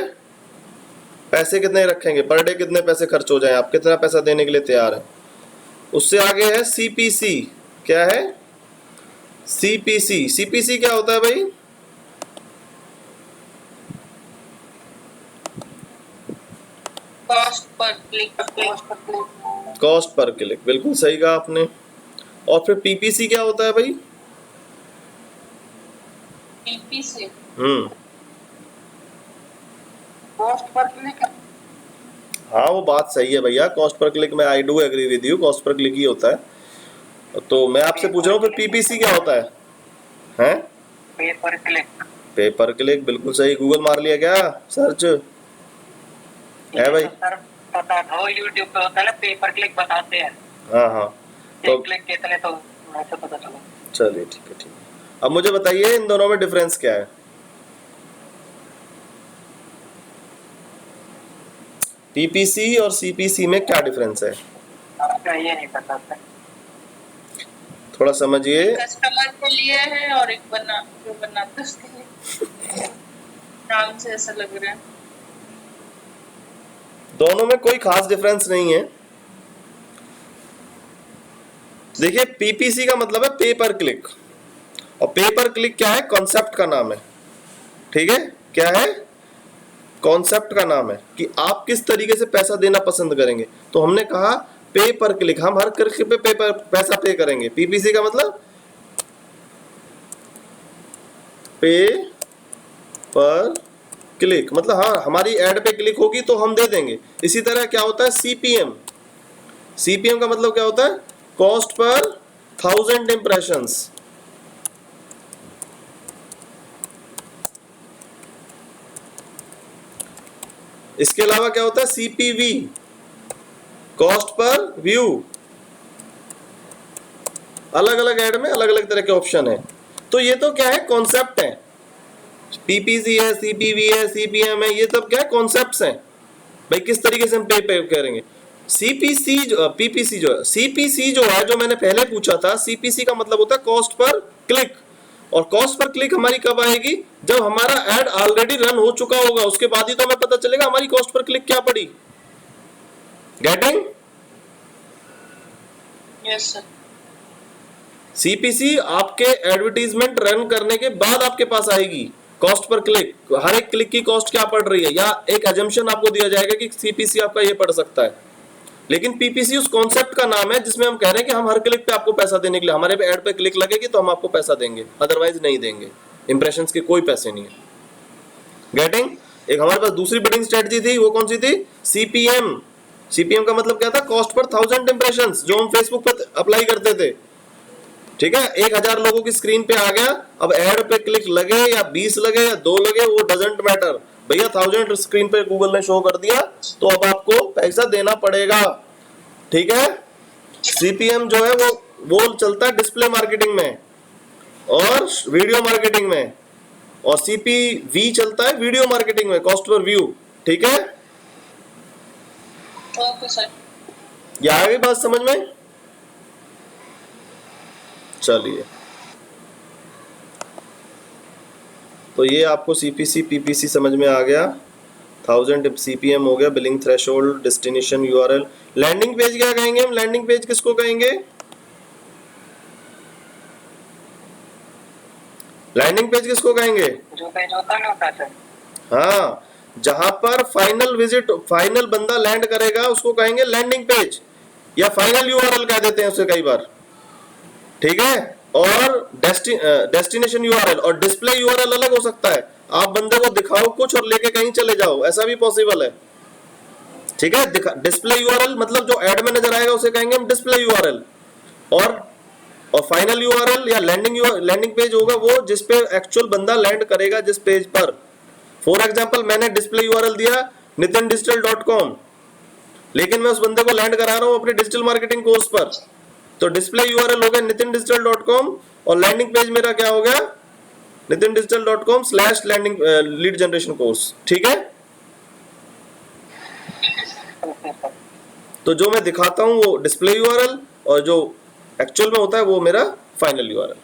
पैसे कितने रखेंगे पर डे, कितने पैसे खर्च हो जाए, आप कितना पैसा देने के लिए तैयार है। उससे आगे है सीपीसी। क्या है? सीपीसी। सीपीसी क्या होता है भाई? कॉस्ट पर क्लिक। कॉस्ट पर क्लिक, बिल्कुल सही कहा आपने। और फिर पीपीसी क्या होता है भाई? PPC कॉस्ट पर क्लिक। हाँ वो बात सही है भैया, कॉस्ट पर क्लिक में I do agree with you, cost पर क्लिक ही होता है। तो मैं आपसे पूछ रहा हूँ फिर पीपीसी क्या होता है? हैं? पे पर क्लिक। पेपर क्लिक, बिल्कुल सही। गूगल मार लिया क्या सर्च है भाई? सर पता था, यूट्यूब पे होता है ना पे पर क्लिक बताते हैं, हाँ हाँ तो क्लिक कितने, तो ऐसे पता चला। चलिए ठीक है ठीक है। अब मुझे बताइए इन दोनों में डिफरेंस क्या है? पीपीसी और सीपीसी में क्या डिफरेंस है? आपका ये नहीं पता सर। थोड़ा समझिए। कस्टमर के लिए है और एक जो बनाता है उसके लिए। नाम से ऐसा लग रहा है। दोनों में कोई खास डिफरेंस नहीं है। देखिए पीपीसी का मतलब है पे पर क्लिक, और पे पर क्लिक क्या है? कॉन्सेप्ट का नाम है। ठीक है, क्या है? कॉन्सेप्ट का नाम है कि आप किस तरीके से पैसा देना पसंद करेंगे। तो हमने कहा पे पर क्लिक, हम हर क्लिक पे पैसा पे करेंगे। पीपीसी का मतलब पे पर क्लिक, मतलब हाँ हमारी एड पे क्लिक होगी तो हम दे देंगे। इसी तरह क्या होता है सीपीएम? सीपीएम का मतलब क्या होता है? Cost per 1000 impressions. इसके अलावा क्या होता है? CPV, cost per view. अलग अलग ऐड में अलग अलग तरह के ऑप्शन है। तो ये तो क्या है? कॉन्सेप्ट है। पीपीसी है, सीपीवी है, सीपीएम है, ये सब क्या है? कॉन्सेप्ट्स हैं भाई, किस तरीके से हम पे करेंगे। सीपीसी पीपीसी जो है, सीपीसी जो है, जो मैंने पहले पूछा था, सीपीसी का मतलब होता है कॉस्ट पर क्लिक। और कॉस्ट पर क्लिक हमारी कब आएगी? जब हमारा एड ऑलरेडी रन हो चुका होगा, उसके बाद ही तो हमें पता चलेगा हमारी कॉस्ट पर क्लिक क्या पड़ी। गेटिंग? Yes sir. सीपीसी आपके एडवर्टीजमेंट रन करने के बाद आपके पास आएगी कॉस्ट पर क्लिक। हर एक क्लिक की कॉस्ट क्या पड़ रही है, या एक एजम्पशन आपको दिया जाएगा कि सीपीसी आपका ये पड़ सकता है। लेकिन पीपीसी उस कॉन्सेप्ट का नाम है जिसमें हम कह रहे हैं कि हम हर क्लिक पे आपको पैसा देने के लिए, हमारे पे ऐड पे क्लिक लगेगी तो हम आपको पैसा देंगे, अदरवाइज नहीं देंगे। इंप्रेशंस के कोई पैसे नहीं है। गेटिंग? एक हमारे पास दूसरी बिडिंग स्ट्रेटजी थी, वो कौन सी थी? सीपीएम। सीपीएम का मतलब क्या था? कॉस्ट पर 1000 इंप्रेशंस, जो हम फेसबुक पे अप्लाई करते थे। ठीक है, 1000 लोगों की स्क्रीन पे आ गया। अब ऐड पे क्लिक लगे या 20 लगे या 2 लगे, वो डजंट मैटर भैया, 1000 स्क्रीन पे गूगल ने शो कर दिया तो अब आपको पैसा देना पड़ेगा। ठीक है, सीपीएम जो है वो चलता है डिस्प्ले मार्केटिंग में और वीडियो मार्केटिंग में, और सीपीवी चलता है वीडियो मार्केटिंग में, कॉस्ट पर व्यू। ठीक है, ओके सर। ये आ गई बात समझ में? चलिए, तो ये आपको सीपीसी पीपीसी समझ में आ गया। 1000 सीपीएम हो गया, billing threshold, destination URL. Landing page क्या कहेंगे हम? लैंडिंग पेज किसको कहेंगे? लैंडिंग पेज किसको कहेंगे? जो पेज होता है ना सर। हाँ, जहां पर फाइनल विजिट, फाइनल बंदा लैंड करेगा उसको कहेंगे लैंडिंग पेज, या फाइनल यूआरएल कह देते हैं उसे कई बार। ठीक है, और डेस्टिनेशन यूआरएल और डिस्प्ले यूआरएल अलग हो सकता है। आप बंदे को दिखाओ कुछ और लेके कहीं चले जाओ, ऐसा भी पॉसिबल है। ठीक है, डिस्प्ले यूआरएल मतलब जो एड में नजर आएगा उसे कहेंगे हम डिस्प्ले यूआरएल, और फाइनल यूआरएल या लैंडिंग पेज होगा वो जिस पे एक्चुअल बंदा लैंड करेगा जिस पेज पर। फॉर एग्जांपल मैंने डिस्प्ले यूआरएल दिया nitindigital.com, लेकिन मैं उस बंदे को लैंड करा रहा हूं अपने डिजिटल मार्केटिंग कोर्स पर, तो डिस्प्ले यूआरएल हो गया nitindigital.com और लैंडिंग पेज मेरा क्या हो गया? nitindigital.com/लैंडिंग लीड जनरेशन कोर्स। ठीक है, तो जो मैं दिखाता हूं वो डिस्प्ले यूआरएल, और जो एक्चुअल में होता है वो मेरा फाइनल यूआरएल।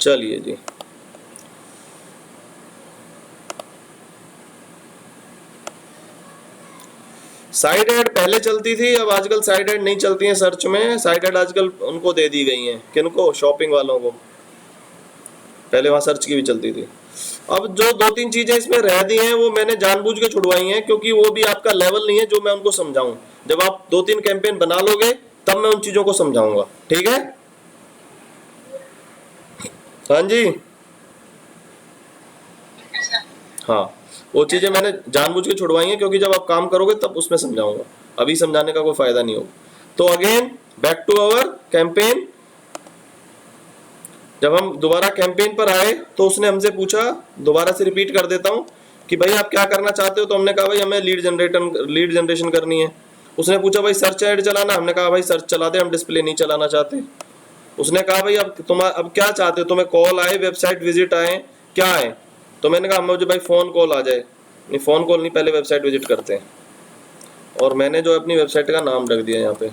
चलिए जी, साइड एड पहले चलती थी, अब आजकल साइड एड नहीं चलती हैं सर्च में। साइड एड आजकल उनको दे दी गई हैं, किनको? शॉपिंग वालों को। पहले वहां सर्च की भी चलती थी। अब जो 2-3 चीजें इसमें रह दी हैं वो मैंने जानबूझ के छुड़वाई हैं, क्योंकि वो भी आपका लेवल नहीं है जो मैं उनको समझाऊं। जब आप 2-3 कैंपेन बना लोगे तब मैं उन चीजों को समझाऊंगा। ठीक है, हाँ जी, हाँ, वो चीजें मैंने जानबूझ के छुड़वाई हैं क्योंकि जब आप काम करोगे तब उसमें समझाऊंगा, अभी समझाने का कोई फायदा नहीं होगा। तो again back to our campaign. जब हम दोबारा कैंपेन पर आए तो उसने हमसे पूछा, दोबारा से रिपीट कर देता हूं कि भाई आप क्या करना चाहते हो। तो हमने कहा भाई हमें लीड जनरेशन करनी है। उसने पूछा भाई सर्च ऐड चलाना, हमने कहा भाई सर्च चला दे, हम डिस्प्ले नहीं चलाना चाहते। उसने कहा भाई अब क्या चाहते हो, तुम्हें कॉल आए, वेबसाइट विजिट आए, क्या आए। तो मैंने कहा मुझे भाई फोन कॉल आ जाए। नहीं, फोन कॉल नहीं, पहले वेबसाइट विजिट करते हैं। और मैंने जो अपनी वेबसाइट का नाम रख दिया यहाँ पे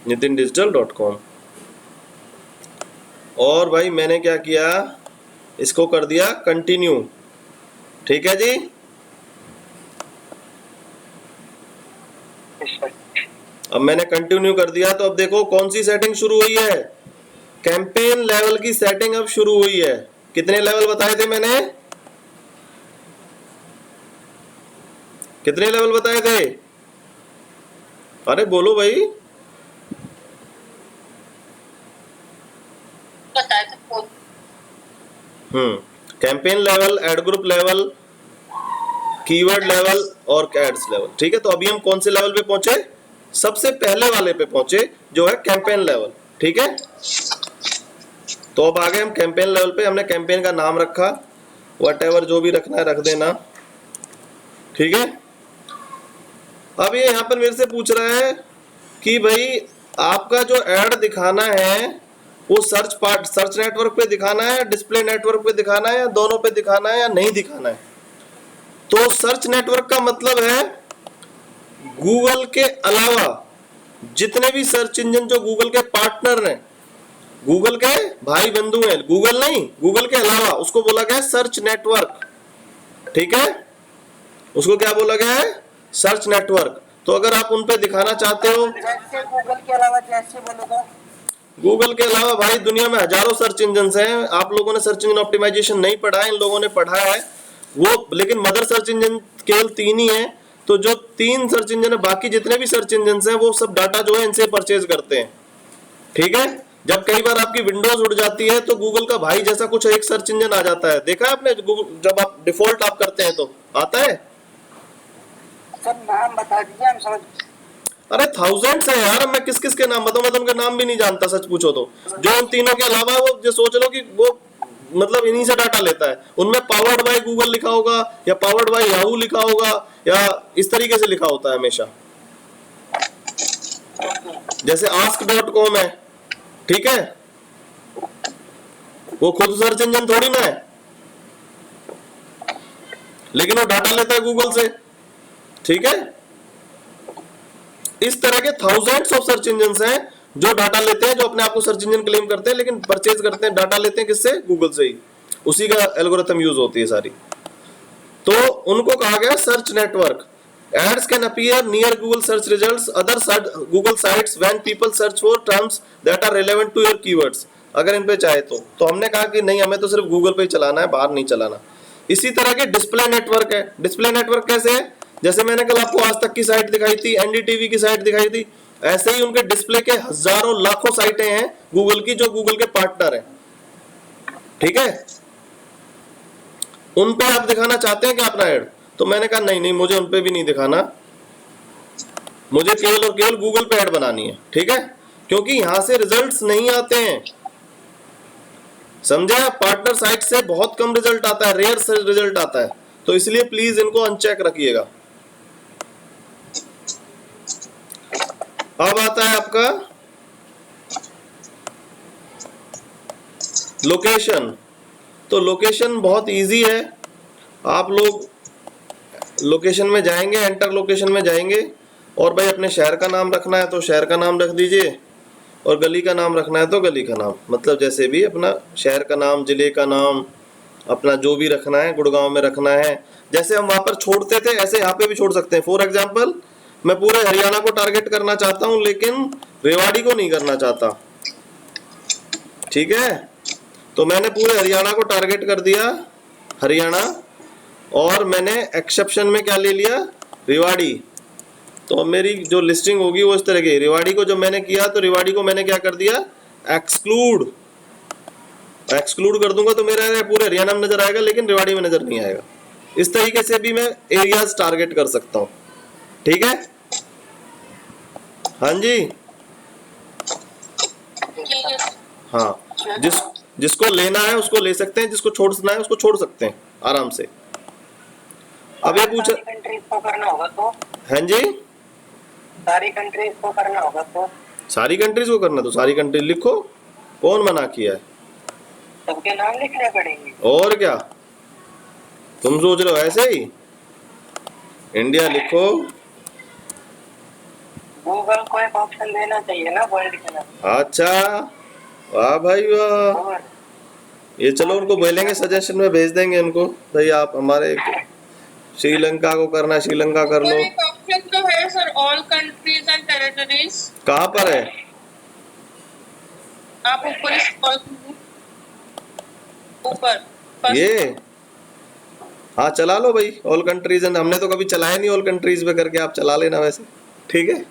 nitindigital.com। और भाई मैंने क्या किया, इसको कर दिया कंटिन्यू। ठीक है जी, अब मैंने कंटिन्यू कर दिया तो अब देखो कौन सी सेटिंग शुरू हुई है, कैंपेन लेवल की सेटिंग अब शुरू हुई है। कितने लेवल बताए थे मैंने, कितने लेवल बताए थे, अरे बोलो भाई। बताया था 4। Campaign level, ad group level, keyword level और एड्स लेवल। ठीक है, तो अभी हम कौन से लेवल पे पहुंचे, सबसे पहले वाले पे पहुंचे जो है कैंपेन लेवल। ठीक है, तो अब आ गए हम कैंपेन लेवल पे। हमने कैंपेन का नाम रखा, व्हाटएवर जो भी रखना है रख देना। ठीक है, अब ये यहाँ पर मेरे से पूछ रहा है कि भाई आपका जो एड दिखाना है वो सर्च नेटवर्क पे दिखाना है, डिस्प्ले नेटवर्क पे दिखाना है, या दोनों पे दिखाना है, या नहीं दिखाना है। तो सर्च नेटवर्क का मतलब है गूगल के अलावा जितने भी सर्च इंजन जो गूगल के पार्टनर हैं, गूगल के भाई बंधु हैं, गूगल नहीं, गूगल के अलावा, उसको बोला गया है सर्च नेटवर्क। ठीक है, उसको क्या बोला गया है, सर्च नेटवर्क। तो अगर आप उन पे दिखाना चाहते हो, जैसे गूगल के अलावा जैसे बोलोगे, गूगल के अलावा भाई दुनिया में हजारों सर्च इंजन हैं। आप लोगों ने सर्च इंजन ऑप्टिमाइजेशन नहीं पढ़ा है, इन लोगों ने पढ़ा है वो, लेकिन मदर सर्च इंजन केवल 3 ही है। तो जो 3 सर्च इंजन है, बाकी जितने भी सर्च इंजन हैं वो सब डाटा जो है इनसे परचेज करते हैं। ठीक है, जब कई बार आपकी विंडोज उड़ जाती है तो गूगल का भाई जैसा कुछ एक सर्च इंजन आ जाता है, देखा है आपने, जब आप डिफॉल्ट आप करते हैं तो आता है। सब नाम बता दीजिए, हम समझ। अरे थाउजेंड्स है यार, मैं किस किस के नाम बताऊं, मैं तो उनके नाम भी नहीं जानता सच पूछो तो। जो उन तीनों के अलावा है वो जो सोच लो कि वो मतलब इन्हीं से डाटा लेता है। उनमें पावर्ड बाय गूगल लिखा होगा या पावर्ड बाय याहू लिखा होगा या इस तरीके से लिखा होता है हमेशा। जैसे ask.com है, ठीक है, वो खुद सर्च इंजन थोड़ी ना है, लेकिन वो डाटा लेता है गूगल से। ठीक है, इस तरह के थाउजेंड्स ऑफ सर्च इंजन हैं जो डाटा लेते हैं, जो अपने आप को सर्च इंजन क्लेम करते हैं, लेकिन परचेज करते हैं, डाटा लेते हैं किससे, गूगल से ही। उसी का एल्गोरिथम यूज होती है सारी। तो उनको कहा गया search network. Ads can appear near Google search results other Google sites when people search for terms that are relevant to your keywords. अगर इन पे चाहे तो हमने कहा कि नहीं, हमें तो सिर्फ गूगल पे ही चलाना है, बाहर नहीं चलाना। इसी तरह के डिस्प्ले नेटवर्क है। डिस्प्ले नेटवर्क कैसे है, जैसे मैंने कल आपको आज तक की साइट दिखाई थी, एनडीटीवी की साइट दिखाई थी, ऐसे ही उनके डिस्प्ले के हजारों लाखों साइटें हैं गूगल की जो गूगल के पार्टनर हैं। ठीक है, उन पे आप दिखाना चाहते हैं क्या अपना ऐड, तो मैंने कहा नहीं, मुझे उन पे भी नहीं दिखाना, मुझे केवल और केवल गूगल पे ऐड बनानी है। ठीक है, क्योंकि यहां से रिजल्ट्स नहीं आते हैं, समझे, पार्टनर साइट से बहुत कम रिजल्ट आता है, रेयर रिजल्ट आता है। तो इसलिए प्लीज इनको अनचेक रखिएगा। अब आता है आपका लोकेशन। तो लोकेशन बहुत इजी है, आप लोग लोकेशन में जाएंगे, एंटर लोकेशन में जाएंगे, और भाई अपने शहर का नाम रखना है तो शहर का नाम रख दीजिए, और गली का नाम रखना है तो गली का नाम, मतलब जैसे भी अपना शहर का नाम, जिले का नाम, अपना जो भी रखना है, गुड़गांव में रखना है, जैसे हम वहां पर छोड़ते थे ऐसे यहाँ पे भी छोड़ सकते हैं। फॉर एग्जाम्पल, मैं पूरे हरियाणा को टारगेट करना चाहता हूं लेकिन रेवाड़ी को नहीं करना चाहता। ठीक है, तो मैंने पूरे हरियाणा को टारगेट कर दिया, हरियाणा, और मैंने एक्सेप्शन में क्या ले लिया, रिवाड़ी। तो मेरी जो लिस्टिंग होगी वो इस तरह की, रिवाड़ी को जब मैंने किया तो रिवाड़ी को मैंने क्या कर दिया, एक्सक्लूड। एक्सक्लूड कर दूंगा तो मेरा पूरा हरियाणा में नजर आएगा लेकिन रिवाड़ी में नजर नहीं आएगा। इस तरीके से भी मैं एरियाज टारगेट कर सकता हूँ। ठीक है, हाँ जी, ठीक है। हाँ, जिसको लेना है उसको ले सकते हैं, जिसको छोड़ना है उसको छोड़ सकते हैं आराम से। अब ये पूछा, कंट्रीज को करना होगा तो, हाँ जी, सारी कंट्रीज को करना होगा तो सारी कंट्रीज को करना तो सारी कंट्रीज लिखो, कौन मना किया है? सबके नाम लिखने पड़ेंगे। और क्या तुम सोच रहे हो ऐसे ही? इंडिया लिखो। गूगल को एक ऑप्शन देना चाहिए ना वर्ल्ड के नाम। अच्छा, वाह भाई वाह। और ये चलो उनको बोलेंगे, सजेशन में भेज देंगे उनको, भाई आप हमारे श्रीलंका को करना है, श्रीलंका कर लो। ऊपर एक ऑप्शन तो है sir, all countries and territories. कहाँ पर है? आप ऊपर स्क्रॉल कीजिए, ऊपर first। ये हाँ चला लो भाई, ऑल कंट्रीज। हमने तो कभी चलाया नहीं ऑल कंट्रीज पे करके, आप चला लेना वैसे, ठीक है।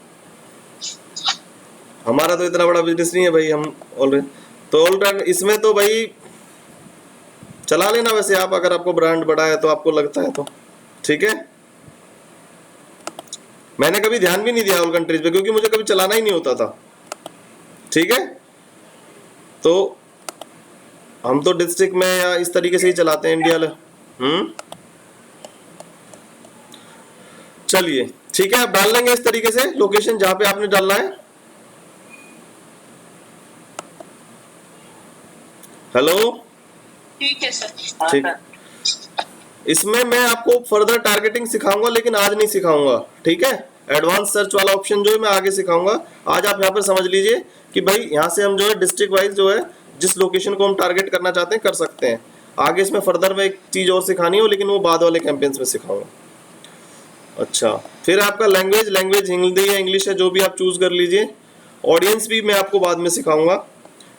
हमारा तो इतना बड़ा बिजनेस नहीं है भाई, हम ऑलरेडी तो ऑल इसमें तो भाई चला लेना वैसे आप, अगर आपको ब्रांड बड़ा है तो आपको लगता है तो, ठीक है। मैंने कभी ध्यान भी नहीं दिया ऑल कंट्रीज पे क्योंकि मुझे कभी चलाना ही नहीं होता था, ठीक है। तो हम तो डिस्ट्रिक्ट में या इस तरीके से ही चलाते हैं इंडिया। चलिए ठीक है, आप डाल लेंगे इस तरीके से लोकेशन जहां पे आपने डालना है। हेलो, ठीक है सर। हाँ ठीक। सर, इसमें मैं आपको फर्दर टारगेटिंग सिखाऊंगा लेकिन आज नहीं सिखाऊंगा, ठीक है। एडवांस सर्च वाला ऑप्शन जो है मैं आगे सिखाऊंगा। आज आप यहाँ पर समझ लीजिए कि भाई यहाँ से हम जो है डिस्ट्रिक्ट वाइज जो है जिस लोकेशन को हम टारगेट करना चाहते हैं कर सकते हैं। आगे इसमें फर्दर में एक चीज और सिखानी हो लेकिन वो बाद वाले कैंपेन्स में सिखाऊंगा। अच्छा, फिर आपका लैंग्वेज हिंदी या इंग्लिश है जो भी आप चूज कर लीजिए। ऑडियंस भी मैं आपको बाद में सिखाऊंगा।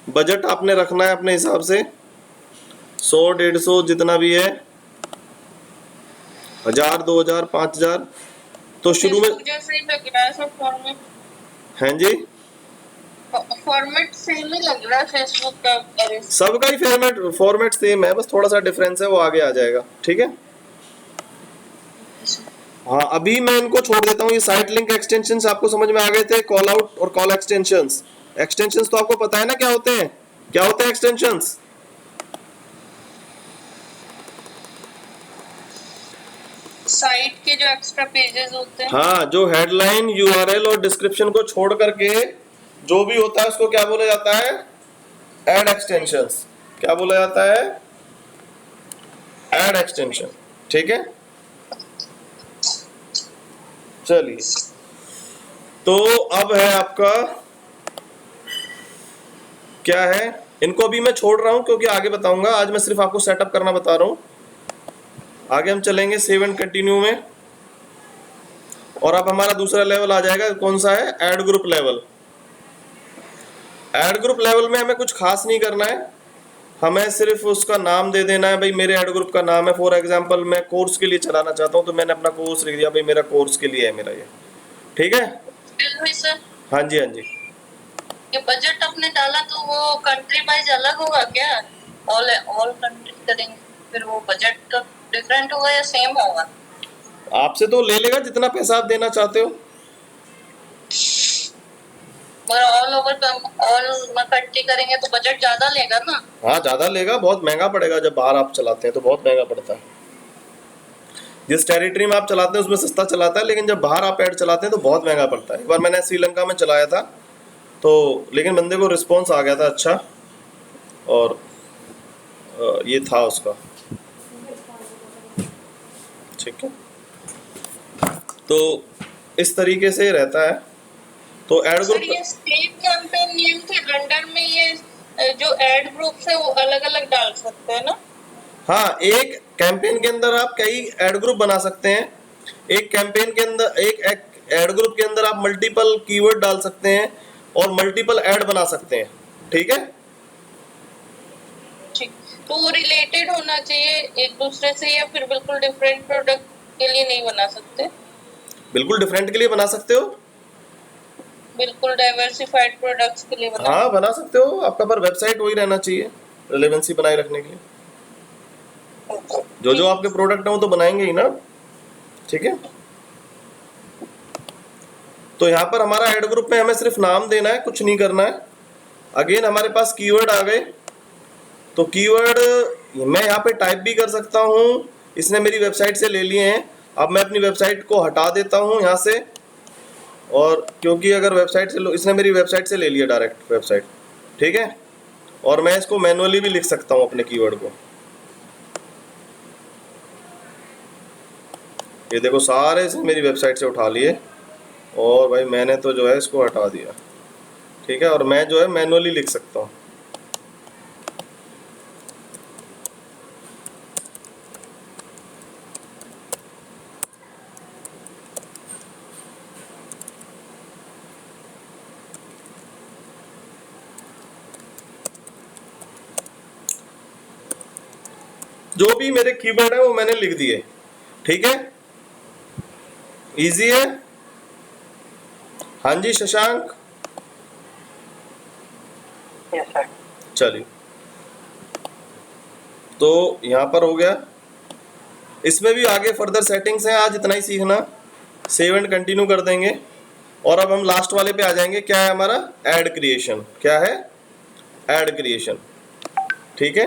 बजट आपने रखना है अपने हिसाब से, 100-150 जितना भी है, 1000 2000 5000। तो शुरू में फेसबुक जैसे ही लग रहा है सर फॉर्मेट, हैं जी, फॉर्मेट सेम ही लग रहा है फेसबुक का। अरे सबका ही फॉर्मेट सेम है, बस थोड़ा सा डिफरेंस है, वो आगे आ जाएगा, ठीक है। हाँ, अभी मैं इनको छोड़ देता हूँ। ये साइट लिंक एक्सटेंशंस आपको समझ में आ गए थे, कॉल आउट और कॉल एक्सटेंशंस। एक्सटेंशंस तो आपको पता है ना क्या होते हैं, क्या होते हैं एक्सटेंशंस? साइट के जो एक्स्ट्रा पेजेस होते हैं। हाँ, जो हेडलाइन, यूआरएल और डिस्क्रिप्शन को छोड़ करके जो भी होता है उसको क्या बोला जाता है? Add extensions. क्या बोला जाता है? ऐड एक्सटेंशन, ठीक है। चलिए, तो अब है आपका क्या है, इनको अभी मैं छोड़ रहा हूं क्योंकि आगे बताऊंगा। आज मैं सिर्फ आपको सेटअप करना बता रहा हूं। आगे हम चलेंगे सेव एंड कंटिन्यू में, और अब हमारा दूसरा लेवल आ जाएगा। कौन सा है? Add group level. Add group level में हमें कुछ खास नहीं करना है, हमें सिर्फ उसका नाम दे देना है। भाई मेरे ऐड ग्रुप का नाम है, फॉर एग्जांपल मैं कोर्स के लिए चलाना चाहता हूं तो मैंने अपना कोर्स लिख दिया, भाई मेरा कोर्स के लिए है मेरा ये, ठीक है। सर हाँ जी, हाँ जी। ये बजट आपने डाला तो वो कंट्री वाइज अलग होगा क्या? ऑल कंट्री करेंगे फिर वो बजट तो डिफरेंट होगा या सेम होगा? आपसे तो ले लेगा जितना पैसा आप देना चाहते हो। पर ऑल ओवर ऑल कंट्री करेंगे तो बजट ज्यादा लेगा ना? हाँ, ज्यादा लेगा, बहुत महंगा पड़ेगा। जब बाहर आप चलाते हैं तो बहुत महंगा पड़ता है। जिस टेरिटरी में आप चलाते हैं उसमें सस्ता चलाता है, लेकिन जब बाहर आप ऐड चलाते हैं तो बहुत महंगा पड़ता है। एक बार मैंने श्रीलंका में चलाया था तो, लेकिन बंदे को रिस्पॉन्स आ गया था अच्छा, और ये था उसका, ठीक है। तो इस तरीके से रहता है। तो ऐड सर ग्रुप, ये सेम कैंपेन नेम के अंडर में ये जो एड ग्रुप्स है वो अलग अलग डाल सकते हैं ना? हाँ, एक कैंपेन के अंदर आप कई ऐड ग्रुप बना सकते हैं। एक कैंपेन के अंदर, एक ऐड ग्रुप के अंदर आप मल्टीपल कीवर्ड डाल सकते हैं और मल्टीपल ऐड बना सकते हैं, ठीक है। ठीक, तो वो रिलेटेड होना चाहिए एक दूसरे से या फिर बिल्कुल डिफरेंट प्रोडक्ट के लिए नहीं बना सकते? बिल्कुल डिफरेंट के लिए बना सकते हो। बिल्कुल डाइवर्सिफाइड प्रोडक्ट्स के लिए बना। हाँ बना सकते हो, आपका पर वेबसाइट वही रहना चाहिए रिलेवेंसी बनाए रखने के लिए। जो जो आपके प्रोडक्ट हैं वो तो बनाएंगे ही ना, ठीक है। तो यहाँ पर हमारा ऐड ग्रुप में हमें सिर्फ नाम देना है, कुछ नहीं करना है। अगेन हमारे पास कीवर्ड आ गए, तो कीवर्ड मैं यहाँ पे टाइप भी कर सकता हूँ, इसने मेरी वेबसाइट से ले लिए हैं। अब मैं अपनी वेबसाइट को हटा देता हूँ यहाँ से, और क्योंकि अगर वेबसाइट से इसने मेरी वेबसाइट से ले लिया डायरेक्ट वेबसाइट, ठीक है। और मैं इसको मैनुअली भी लिख सकता हूँ अपने कीवर्ड को। ये देखो सारे इसने मेरी वेबसाइट से उठा लिए, और भाई मैंने तो जो है इसको हटा दिया, ठीक है। और मैं जो है मैनुअली लिख सकता हूँ। जो भी मेरे कीवर्ड है वो मैंने लिख दिए, ठीक है। इजी है। हाँ जी शशांक, यस सर। चलिए तो यहाँ पर हो गया। इसमें भी आगे फर्दर सेटिंग्स हैं, आज इतना ही सीखना। सेव एंड कंटिन्यू कर देंगे। और अब हम लास्ट वाले पे आ जाएंगे, क्या है हमारा ऐड क्रिएशन। क्या है ऐड क्रिएशन, ठीक है।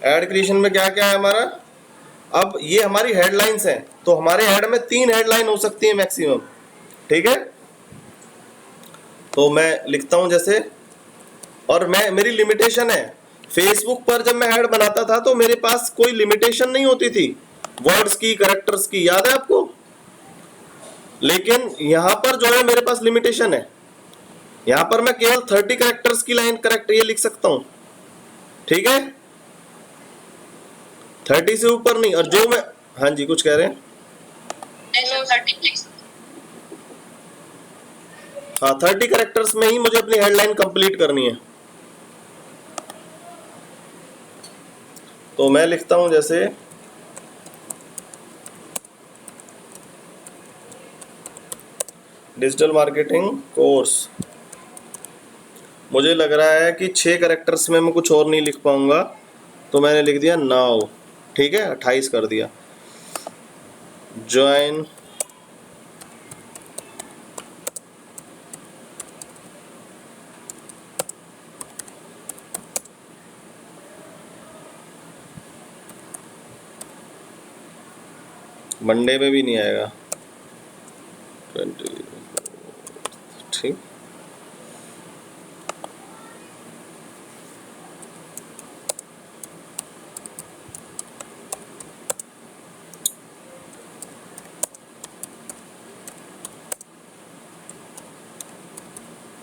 ऐड क्रिएशन में क्या क्या है हमारा, अब ये हमारी हेडलाइंस हैं, तो हमारे ऐड में 3 हेडलाइन हो सकती है मैक्सिमम, ठीक है। तो मैं लिखता हूं जैसे, और मेरी लिमिटेशन है, फेसबुक पर जब मैं ऐड बनाता था तो मेरे पास कोई लिमिटेशन नहीं होती थी वर्ड्स की, कैरेक्टर्स की, याद है आपको। लेकिन यहां पर जो है मेरे पास लिमिटेशन है, यहां पर मैं केवल 30 कैरेक्टर्स की लाइन करेक्ट ये लिख सकता हूं, ठीक है। 30 से ऊपर नहीं। और जो मैं, हाँ जी कुछ कह रहे हैं। हाँ 30 कैरेक्टर्स में ही मुझे अपनी हेडलाइन कंप्लीट करनी है। तो मैं लिखता हूं जैसे, डिजिटल मार्केटिंग कोर्स। मुझे लग रहा है कि 6 कैरेक्टर्स में मैं कुछ और नहीं लिख पाऊंगा, तो मैंने लिख दिया नाउ, ठीक है। 28 कर दिया। ज्वाइन मंडे में भी नहीं आएगा 20, ठीक।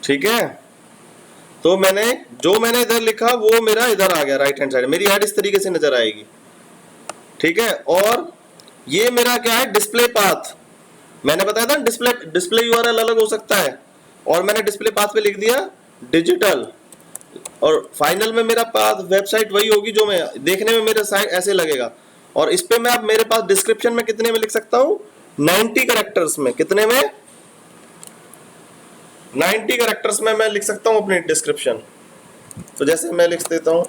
ठीक है। तो मैंने इधर लिखा वो मेरा इधर आ गया राइट हैंड साइड, मेरी ऐड इस तरीके से नजर आएगी, ठीक है। और ये मेरा क्या है, डिस्प्ले पाथ। मैंने बताया था डिस्प्ले यूआरएल अलग हो सकता है, और मैंने डिस्प्ले पाथ पे लिख दिया डिजिटल, और फाइनल में मेरा पाथ वेबसाइट वही होगी जो मैं देखने में मेरा साइट ऐसे लगेगा। और इस पे मैं अब मेरे पास डिस्क्रिप्शन में कितने में लिख सकता हूं, 90 कैरेक्टर्स में। कितने में, 90 कैरेक्टर्स में मैं लिख सकता हूं अपनी डिस्क्रिप्शन। तो जैसे मैं लिख देता हूं,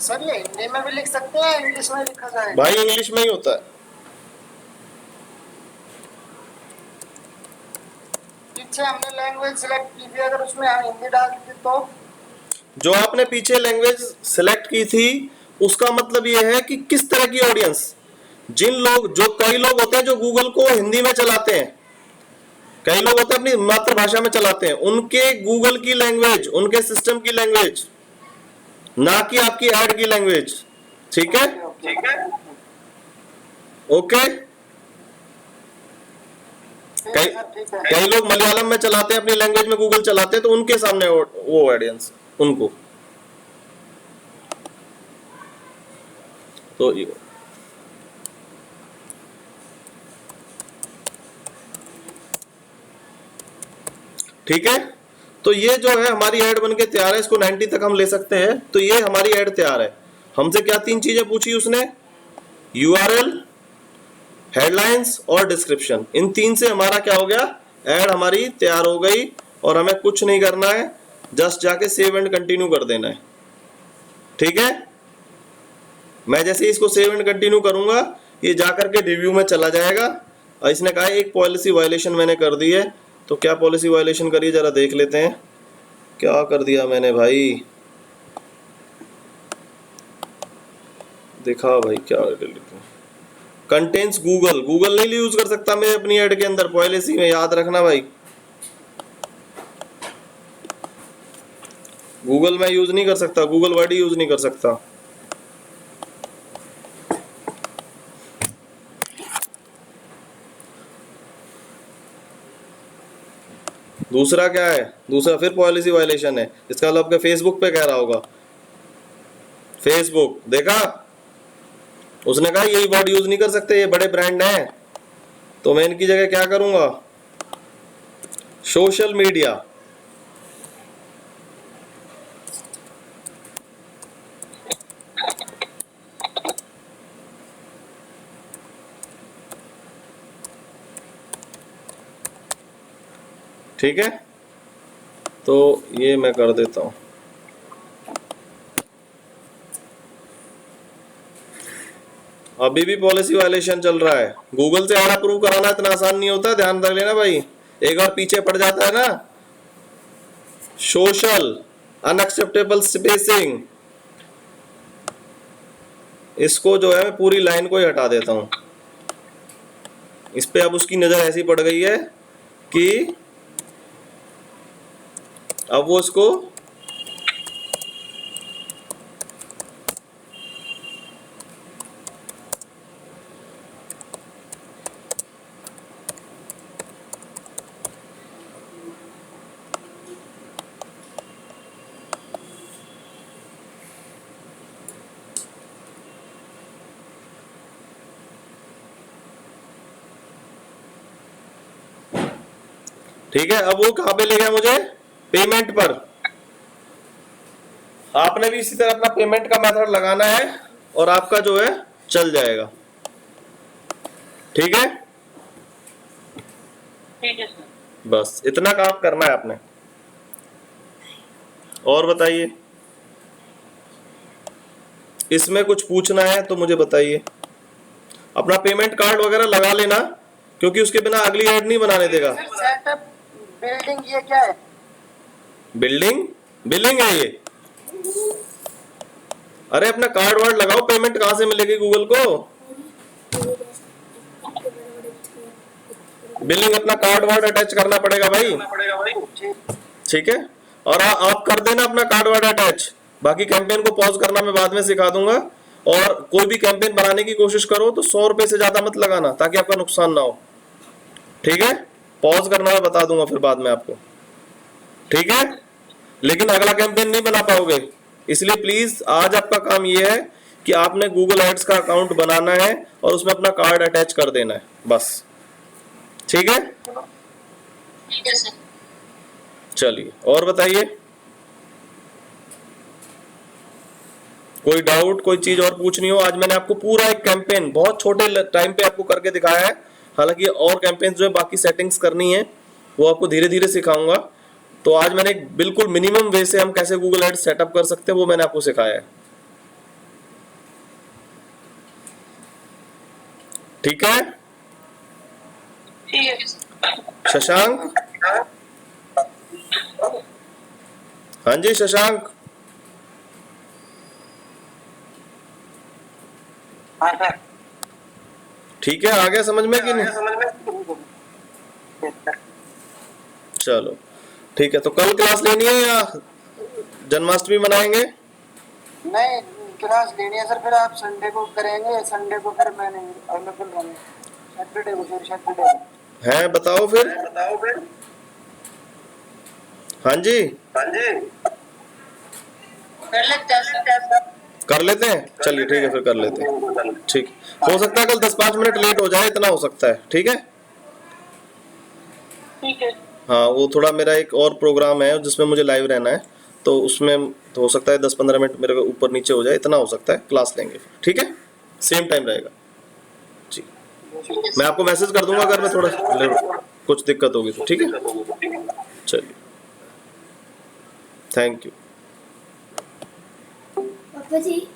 सर ये हिंदी में भी लिख सकते हैं, इंग्लिश में लिखा जाए? भाई इंग्लिश में ही होता है। पीछे हमने लैंग्वेज सिलेक्ट की थी, अगर उसमें हिंदी डाल दी तो? जो आपने पीछे लैंग्वेज सिलेक्ट की थी उसका मतलब यह है कि किस तरह की ऑडियंस, कई लोग होते हैं जो गूगल को हिंदी में चलाते हैं, कई लोग होते हैं अपनी मातृभाषा में चलाते हैं, उनके गूगल की लैंग्वेज, उनके सिस्टम की लैंग्वेज, ना कि आपकी ऐड की लैंग्वेज, ठीक है। ओके। कई लोग मलयालम में चलाते हैं, अपनी लैंग्वेज में गूगल चलाते हैं, तो उनके सामने वो ऑडियंस, उनको तो ठीक है, तो ये जो है हमारी ऐड बन के तैयार है, इसको 90 तक हम ले सकते हैं। तो ये हमारी ऐड तैयार है। हमसे क्या 3 चीजें पूछी उसने, यूआरएल, हेडलाइंस और डिस्क्रिप्शन। इन 3 से हमारा क्या हो गया, ऐड हमारी तैयार हो गई। और हमें कुछ नहीं करना है, जस्ट जाके सेव एंड कंटिन्यू कर देना है। ठीक है, मैं जैसे इसको सेव एंड कंटिन्यू करूंगा, ये जाकर के रिव्यू में चला जाएगा। और इसने कहा एक पॉलिसी वायलेशन मैंने कर दी है, तो क्या पॉलिसी वायलेशन करी जरा देख लेते हैं। क्या कर दिया मैंने भाई, दिखा भाई क्या कंटेंट्स गूगल, गूगल नहीं यूज कर सकता मैं अपनी ऐड के अंदर पॉलिसी में, याद रखना भाई। गूगल मैं यूज नहीं कर सकता, गूगल वर्ड ही यूज नहीं कर सकता। दूसरा क्या है, दूसरा फिर पॉलिसी वायलेशन है। इसका मतलब आपके फेसबुक पे कह रहा होगा, फेसबुक देखा, उसने कहा यही वर्ड यूज नहीं कर सकते, ये बड़े ब्रांड हैं। तो मैं इनकी जगह क्या करूंगा, सोशल मीडिया। ठीक है, तो ये मैं कर देता हूं। अभी भी पॉलिसी वायलेशन चल रहा है। गूगल से ऐड अप्रूव कराना इतना आसान नहीं होता, ध्यान रख लेना भाई, एक बार पीछे पड़ जाता है ना। सोशल अनएक्सेप्टेबल स्पेसिंग, इसको जो है पूरी लाइन को ही हटा देता हूं। इस पे अब उसकी नजर ऐसी पड़ गई है कि अब वो इसको ठीक है। अब वो कहां पे ले गया मुझे, पेमेंट पर। आपने भी इसी तरह अपना पेमेंट का मेथड लगाना है और आपका जो है चल जाएगा। ठीक है, ठीक है सर। बस इतना काम करना है आपने। और बताइए, इसमें कुछ पूछना है तो मुझे बताइए। अपना पेमेंट कार्ड वगैरह लगा लेना, क्योंकि उसके बिना अगली ऐड नहीं बनाने देगा। सेटअप बिल्डिंग ये क्या है? बिल्डिंग, बिलिंग है ये। अरे अपना कार्ड वार्ड लगाओ, पेमेंट कहां से मिलेगी गूगल को। बिलिंग अपना कार्ड वार्ड अटैच करना पड़ेगा भाई। ठीक है, और आप कर देना अपना कार्ड वार्ड अटैच। बाकी कैंपेन को पॉज करना मैं बाद में सिखा दूंगा। और कोई भी कैंपेन बनाने की कोशिश करो तो 100 रुपए से ज्यादा मत लगाना, ताकि आपका नुकसान ना हो। ठीक है, पॉज करना मैं बता दूंगा फिर बाद में आपको। ठीक है, लेकिन अगला कैंपेन नहीं बना पाओगे, इसलिए प्लीज आज आपका काम ये है कि आपने गूगल एड्स का अकाउंट बनाना है और उसमें अपना कार्ड अटैच कर देना है, बस। ठीक है, ठीक है सर। चलिए और बताइए, कोई डाउट, कोई चीज और पूछनी हो। आज मैंने आपको पूरा एक कैंपेन बहुत छोटे टाइम पे आपको करके दिखाया है। हालांकि और कैंपेन्स जो है बाकी सेटिंग्स करनी है, वो आपको धीरे धीरे सिखाऊंगा। तो आज मैंने बिल्कुल मिनिमम वे से हम कैसे गूगल एड्स सेटअप कर सकते हैं वो मैंने आपको सिखाया है। ठीक है, ठीक है शशांक। हाँ जी शशांक, हाँ सर। ठीक है, आ गया समझ में कि नहीं। चलो ठीक है, तो कल क्लास लेनी है या जन्माष्टमी मनाएंगे। नहीं, क्लास लेनी है सर, फिर आप संडे को करेंगे। संडे को फिर मैंने अवेलेबल रहूंगा, सैटरडे को, फिर सैटरडे को है, बताओ फिर। हाँ जी, कर लेते हैं सर। कर लेते हैं, चलिए ठीक है फिर कर लेते हैं। ठीक, हो सकता है कल 10-5 मिनट लेट हो जाए, इतना हो सकता है, ठीक है। ठीक है। हाँ, वो थोड़ा मेरा एक और प्रोग्राम है जिसमें मुझे लाइव रहना है, तो उसमें तो हो सकता है 10-15 मिनट मेरे को ऊपर नीचे हो जाए, इतना हो सकता है। क्लास लेंगे फिर, ठीक है, सेम टाइम रहेगा जी। मैं आपको मैसेज कर दूंगा अगर मैं थोड़ा कुछ दिक्कत होगी तो, ठीक है। चलिए, थैंक यू। पापा जी